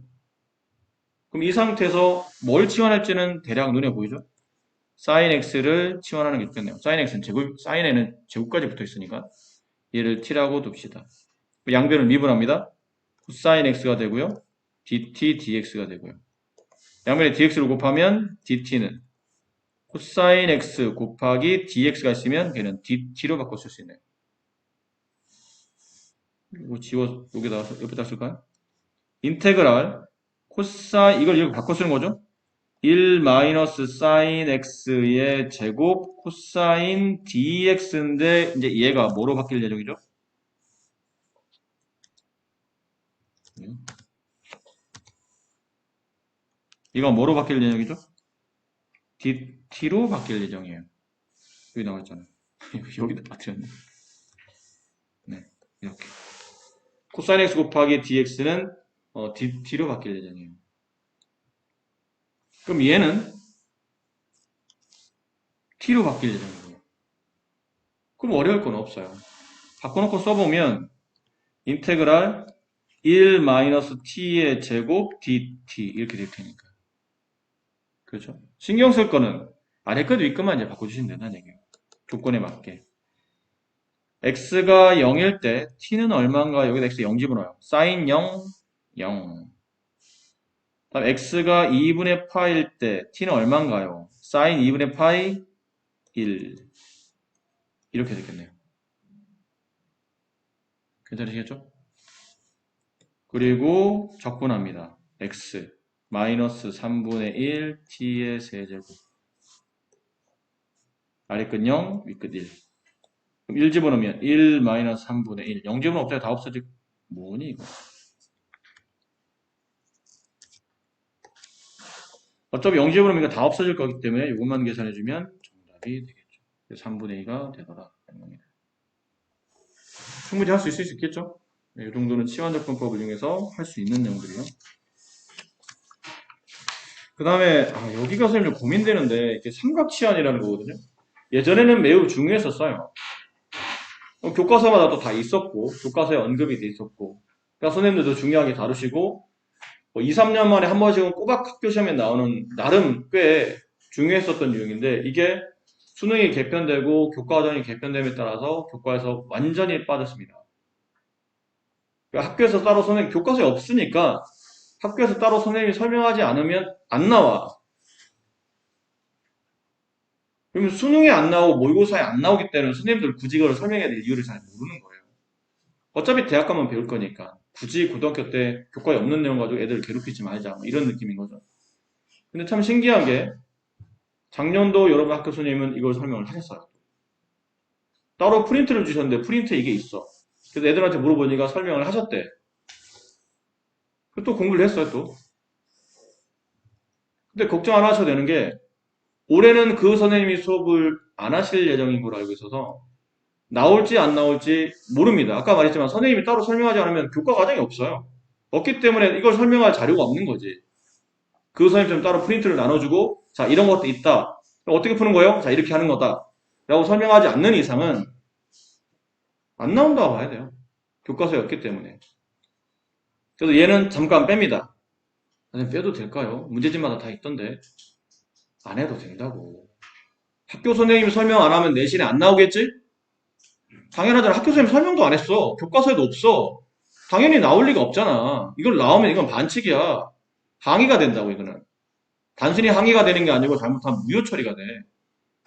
그럼 이 상태에서 뭘 치환할지는 대략 눈에 보이죠? 사인 x를 치환하는 게 좋겠네요. 사인 x는 제곱, 사인에는 제곱까지 붙어 있으니까 얘를 t라고 둡시다. 양변을 미분합니다. 코사인 x가 되고요. dt, dx가 되고요. 양변에 dx를 곱하면 dt는 코사인 x 곱하기 dx가 있으면 걔는 dt로 바꿔 쓸 수 있네요. 이거 지워 여기다 옆에다 쓸까요? 인테그랄 코사인 이걸 이렇게 바꿔 쓰는 거죠? 1 마이너스 사인 x의 제곱 코사인 dx인데 이제 얘가 뭐로 바뀔 예정이죠? 이거 뭐로 바뀔 예정이죠? dt로 바뀔 예정이에요. 여기 나와 있잖아요. 여기다 빠뜨렸네. 네, 이렇게. 코사인 x 곱하기 dx는 dt로 바뀔 예정이에요. 그럼 얘는 t로 바뀔 예정이고요. 그럼 어려울 건 없어요. 바꿔놓고 써보면 인테그랄 1 마이너스 t의 제곱 dt 이렇게 될 테니까. 그렇죠? 신경 쓸 거는 아래 끝, 위 끝만 이제 바꿔주시면 된다는 얘기예요. 조건에 맞게. x가 0일 때 t는 얼마인가 여기다 x 0 집어넣어요. 사인 0, 0. 다음 x가 2분의 파일 때 t는 얼마인가요? 사인 2분의 파이 1. 이렇게 되겠네요. 괜찮으시겠죠? 그리고 적분합니다. x 마이너스 3분의 1 t의 세제곱. 아래 끝 0, 위 끝 1. 그럼 1 집어넣으면 1 마이너스 3분의 1. 0 집어넣으면 없어요. 다 없어지고. 뭐니, 이거? 어차피 0 집어넣으면 이거 다 없어질 거기 때문에 이것만 계산해주면 정답이 되겠죠. 3분의 2가 되더라. 충분히 할 수 있을 수 있겠죠? 네, 이 정도는 치환적분법을 이용해서 할 수 있는 내용들이에요. 그 다음에 여기가 선생님 좀 고민되는데 이게 삼각치환이라는 거거든요. 예전에는 매우 중요했었어요. 교과서마다 또 다 있었고 교과서에 언급이 돼 있었고 그러니까 선생님들도 중요하게 다루시고 2, 3년 만에 한 번씩은 꼬박 학교 시험에 나오는 나름 꽤 중요했었던 유형인데 이게 수능이 개편되고 교과과정이 개편됨에 따라서 교과에서 완전히 빠졌습니다. 그러니까 학교에서 따로 선생님 교과서에 없으니까 학교에서 따로 선생님이 설명하지 않으면 안 나와. 그러면 수능에 안 나오고 모의고사에 안 나오기 때문에 선생님들 굳이 그걸 설명해야 될 이유를 잘 모르는 거예요. 어차피 대학 가면 배울 거니까 굳이 고등학교 때 교과에 없는 내용 가지고 애들 괴롭히지 말자 뭐 이런 느낌인 거죠. 근데 참 신기한 게 작년도 여러분 학교 선생님은 이걸 설명을 하셨어요. 따로 프린트를 주셨는데 프린트에 이게 있어. 그래서 애들한테 물어보니까 설명을 하셨대. 또 공부를 했어요 또. 근데 걱정 안 하셔도 되는 게 올해는 그 선생님이 수업을 안 하실 예정인 걸로 알고 있어서 나올지 안 나올지 모릅니다. 아까 말했지만 선생님이 따로 설명하지 않으면 교과 과정이 없어요. 없기 때문에 이걸 설명할 자료가 없는 거지. 그 선생님처럼 따로 프린트를 나눠주고 자 이런 것도 있다. 어떻게 푸는 거예요? 자 이렇게 하는 거다. 라고 설명하지 않는 이상은 안 나온다고 봐야 돼요. 교과서에 없기 때문에. 그래서 얘는 잠깐 뺍니다. 선생님 빼도 될까요? 문제집마다 다 있던데. 안 해도 된다고. 학교 선생님이 설명 안 하면 내신에 안 나오겠지? 당연하잖아. 학교 선생님 설명도 안 했어. 교과서에도 없어. 당연히 나올 리가 없잖아. 이걸 나오면 이건 반칙이야. 항의가 된다고 이거는. 단순히 항의가 되는 게 아니고 잘못하면 무효 처리가 돼.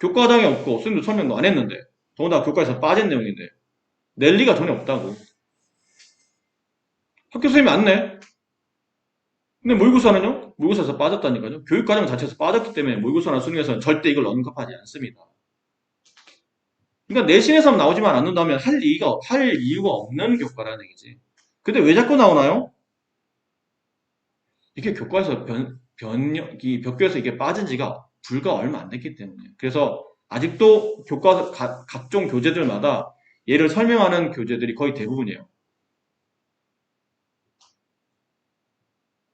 교과당이 없고 선생님도 설명도 안 했는데 더군다나 교과에서 빠진 내용인데 낼 리가 전혀 없다고. 학교 선생님이 안 내. 근데 모의고사는요? 모의고사에서 빠졌다니까요. 교육과정 자체에서 빠졌기 때문에 모의고사나 수능에서는 절대 이걸 언급하지 않습니다. 그러니까 내신에서 나오지만 않는다면 할 이유가 없는 교과라는 얘기지. 근데 왜 자꾸 나오나요? 이게 교과에서 이 벽교에서 이게 빠진 지가 불과 얼마 안 됐기 때문에. 그래서 아직도 교과서 각종 교재들마다 얘를 설명하는 교재들이 거의 대부분이에요.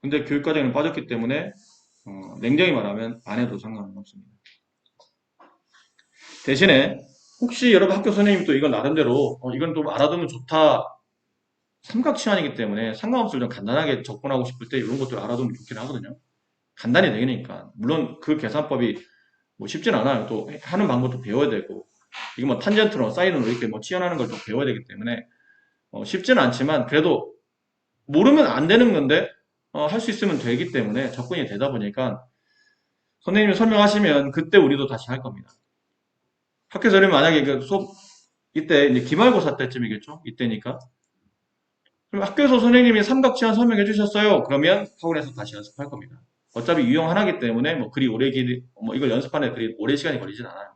근데 교육과정에는 빠졌기 때문에 냉정히 말하면 안 해도 상관은 없습니다. 대신에 혹시 여러분 학교 선생님이 또 이건 나름대로 이건 좀 알아두면 좋다 삼각치환이기 때문에 상관없을 좀 간단하게 접근하고 싶을 때 이런 것들 알아두면 좋긴 하거든요. 간단히 되니까. 물론 그 계산법이 뭐 쉽진 않아요. 또 하는 방법도 배워야 되고 이거 뭐 탄젠트로 사인으로 이렇게 뭐 치환하는 걸 또 배워야 되기 때문에 쉽지는 않지만 그래도 모르면 안 되는 건데 할 수 있으면 되기 때문에 접근이 되다 보니까 선생님이 설명하시면 그때 우리도 다시 할 겁니다. 학교에서 만약에 그 수업 이때 이제 기말고사 때쯤이겠죠? 이때니까. 그럼 학교에서 선생님이 삼각치환 설명해 주셨어요. 그러면 학원에서 다시 연습할 겁니다. 어차피 유형 하나기 때문에 뭐 그리 오래 이걸 연습하는데 그리 오래 시간이 걸리진 않아요.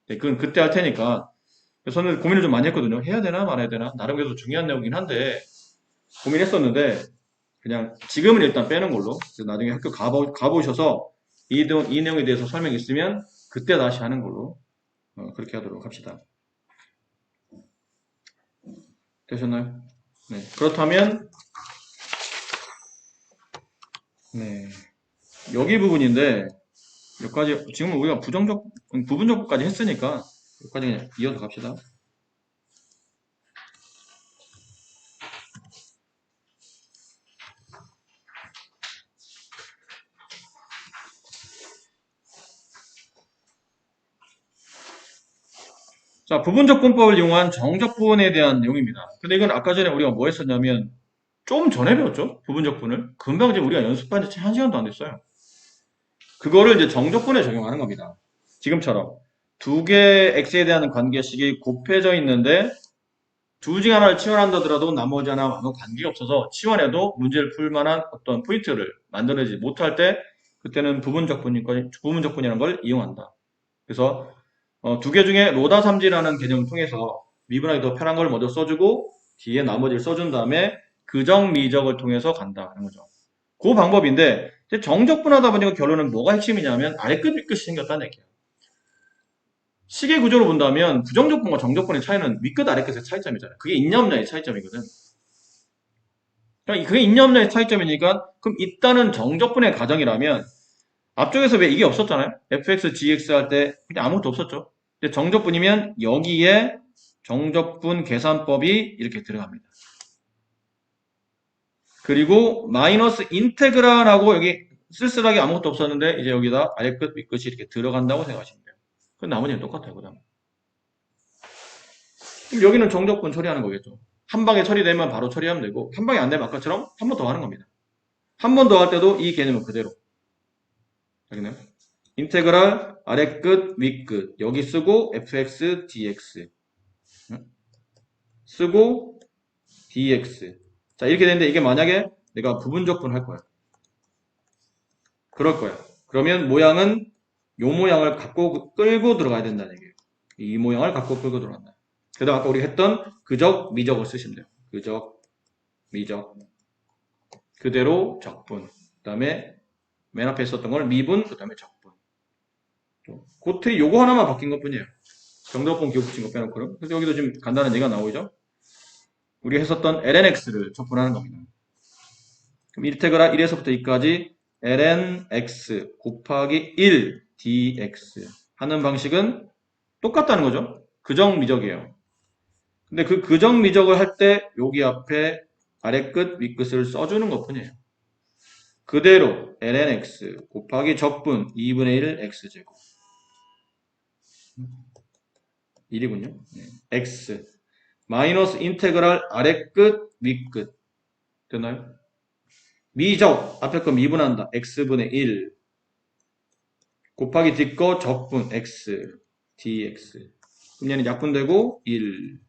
네, 그건 그때 할 테니까. 저는 고민을 좀 많이 했거든요. 해야 되나 말아야 되나? 나름 그래도 중요한 내용이긴 한데 고민했었는데 그냥 지금은 일단 빼는 걸로. 그래서 나중에 학교 가보셔서 이 내용에 대해서 설명이 있으면 그때 다시 하는 걸로 그렇게 하도록 합시다. 되셨나요? 네. 그렇다면 네. 여기 부분인데 여기까지 지금 우리가 부분적까지 했으니까 여기까지 그냥 이어서 갑시다. 자, 부분적분법을 이용한 정적분에 대한 내용입니다. 근데 이건 아까 전에 우리가 뭐 했었냐면 좀 전에 배웠죠? 부분적분을. 금방 이제 우리가 연습한 지 1시간도 안 됐어요. 그거를 이제 정적분에 적용하는 겁니다. 지금처럼 두 개의 x에 대한 관계식이 곱해져 있는데 둘 중에 하나를 치환한다더라도 나머지 하나와 아무 관계가 없어서 치환해도 문제를 풀 만한 어떤 포인트를 만들어내지 못할 때 그때는 부분적분이라는 걸 이용한다. 그래서 두 개 중에 로다 삼지라는 개념을 통해서 미분하기 더 편한 걸 먼저 써주고 뒤에 나머지를 써준 다음에 그정 미적을 통해서 간다는 거죠. 그 방법인데 정적분하다 보니까 결론은 뭐가 핵심이냐면 아래 끝 윗끝이 생겼다는 얘기예요. 시계 구조로 본다면 부정적분과 정적분의 차이는 윗끝 아래 끝의 차이점이잖아요. 그게 있냐 없냐의 차이점이거든. 그게 있냐 없냐의 차이점이니까 그럼 있다는 정적분의 가정이라면 앞쪽에서 왜 이게 없었잖아요. fx, gx 할 때 그냥 아무것도 없었죠. 근데 정적분이면 여기에 정적분 계산법이 이렇게 들어갑니다. 그리고 마이너스 인테그랄하고 여기 쓸쓸하게 아무것도 없었는데 이제 여기다 아래 끝, 윗 끝이 이렇게 들어간다고 생각하시면 돼요. 그럼 나머지는 똑같아요. 그 다음. 그럼 여기는 정적분 처리하는 거겠죠. 한 방에 처리되면 바로 처리하면 되고 한 방에 안 되면 아까처럼 한 번 더 하는 겁니다. 한 번 더 할 때도 이 개념은 그대로. 알겠나요? 인테그랄 아래 끝, 윗 끝 여기 쓰고 fx, dx 쓰고 dx 자 이렇게 되는데 이게 만약에 내가 부분적분 할 거야. 그럴 거야. 그러면 모양은 요 모양을 갖고 끌고 들어가야 된다는 얘기예요. 이 모양을 갖고 끌고 들어간다. 그다음 아까 우리 했던 그적, 미적을 쓰시면 돼요. 그적, 미적 그대로 적분 그 다음에 맨 앞에 썼던 걸 미분 그 다음에 적분 고트 요거 하나만 바뀐 것 뿐이에요. 정적분 기호 붙인 거 빼놓고는. 그래서 여기도 지금 간단한 얘기가 나오죠. 우리 했었던 lnx를 적분하는 겁니다. 그럼 인테그랄 1에서부터 2까지 lnx 곱하기 1 dx 하는 방식은 똑같다는 거죠. 그정미적이에요. 근데 그 그정미적을 할 때 여기 앞에 아래 끝, 윗 끝을 써주는 것 뿐이에요. 그대로 lnx 곱하기 적분 2분의 1 x제곱 1이군요. x 마이너스 인테그랄 아래 끝, 윗 끝 됐나요? 미적 앞에 거 미분한다. x분의 1 곱하기 뒷거 적분 x dx 그럼 얘는 약분되고 1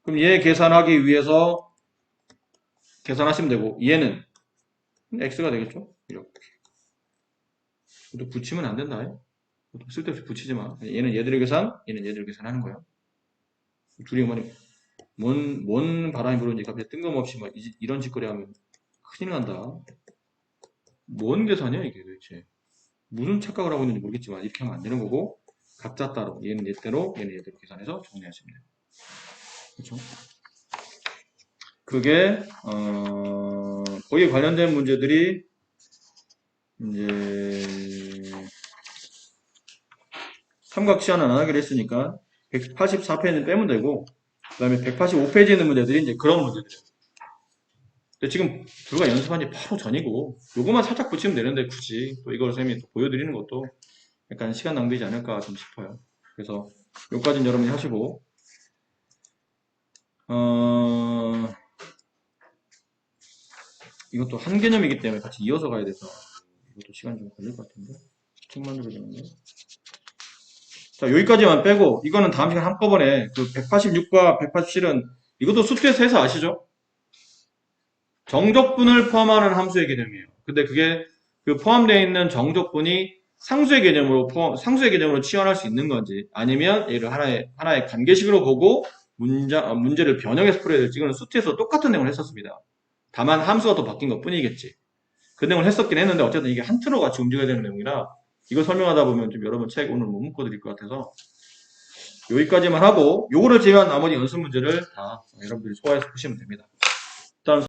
그럼 얘 계산하기 위해서 계산하시면 되고 얘는 x가 되겠죠? 이렇게 또 붙이면 안 된다. 쓸데없이 붙이지 마. 얘는 얘들의 계산, 얘는 얘들의 계산하는 거예요. 둘이 뭔 바람이 불었는지 갑자기 뜬금없이 막 이런 짓거리 하면 큰일 난다. 뭔 계산이야 이게 도대체. 무슨 착각을 하고 있는지 모르겠지만 이렇게 하면 안 되는 거고 각자 따로 얘는 얘대로 얘는 얘대로 계산해서 정리하시면 돼요. 그렇죠? 그게 거기에 관련된 문제들이 이제 삼각시화는 안 하기로 했으니까 184페이지는 빼면 되고 그 다음에 185페이지에 있는 문제들이 이제 그런 문제들이에요. 근데 지금 불과 연습한 지 바로 전이고 요거만 살짝 붙이면 되는데 굳이 또 이걸 쌤이 또 보여드리는 것도 약간 시간 낭비지 않을까 좀 싶어요. 그래서 요까지는 여러분이 하시고 이것도 한 개념이기 때문에 같이 이어서 가야 돼서 이것도 시간 좀 걸릴 것 같은데 책 만들어야 되는데 자 여기까지만 빼고 이거는 다음 시간 한꺼번에 그 186과 187은 이것도 수트에서 해서 아시죠? 정적분을 포함하는 함수의 개념이에요. 근데 그게 그 포함되어 있는 정적분이 상수의 개념으로 치환할 수 있는 건지 아니면 얘를 하나의 관계식으로 보고 문제를 변형해서 풀어야 될지 이거는 수트에서 똑같은 내용을 했었습니다. 다만 함수가 더 바뀐 것 뿐이겠지. 그 내용을 했었긴 했는데 어쨌든 이게 한 틀로 같이 움직여야 되는 내용이라 이거 설명하다 보면 좀 여러분 책 오늘 못 묶어드릴 것 같아서 여기까지만 하고 요거를 제외한 나머지 연습 문제를 다 여러분들이 소화해서 푸시면 됩니다.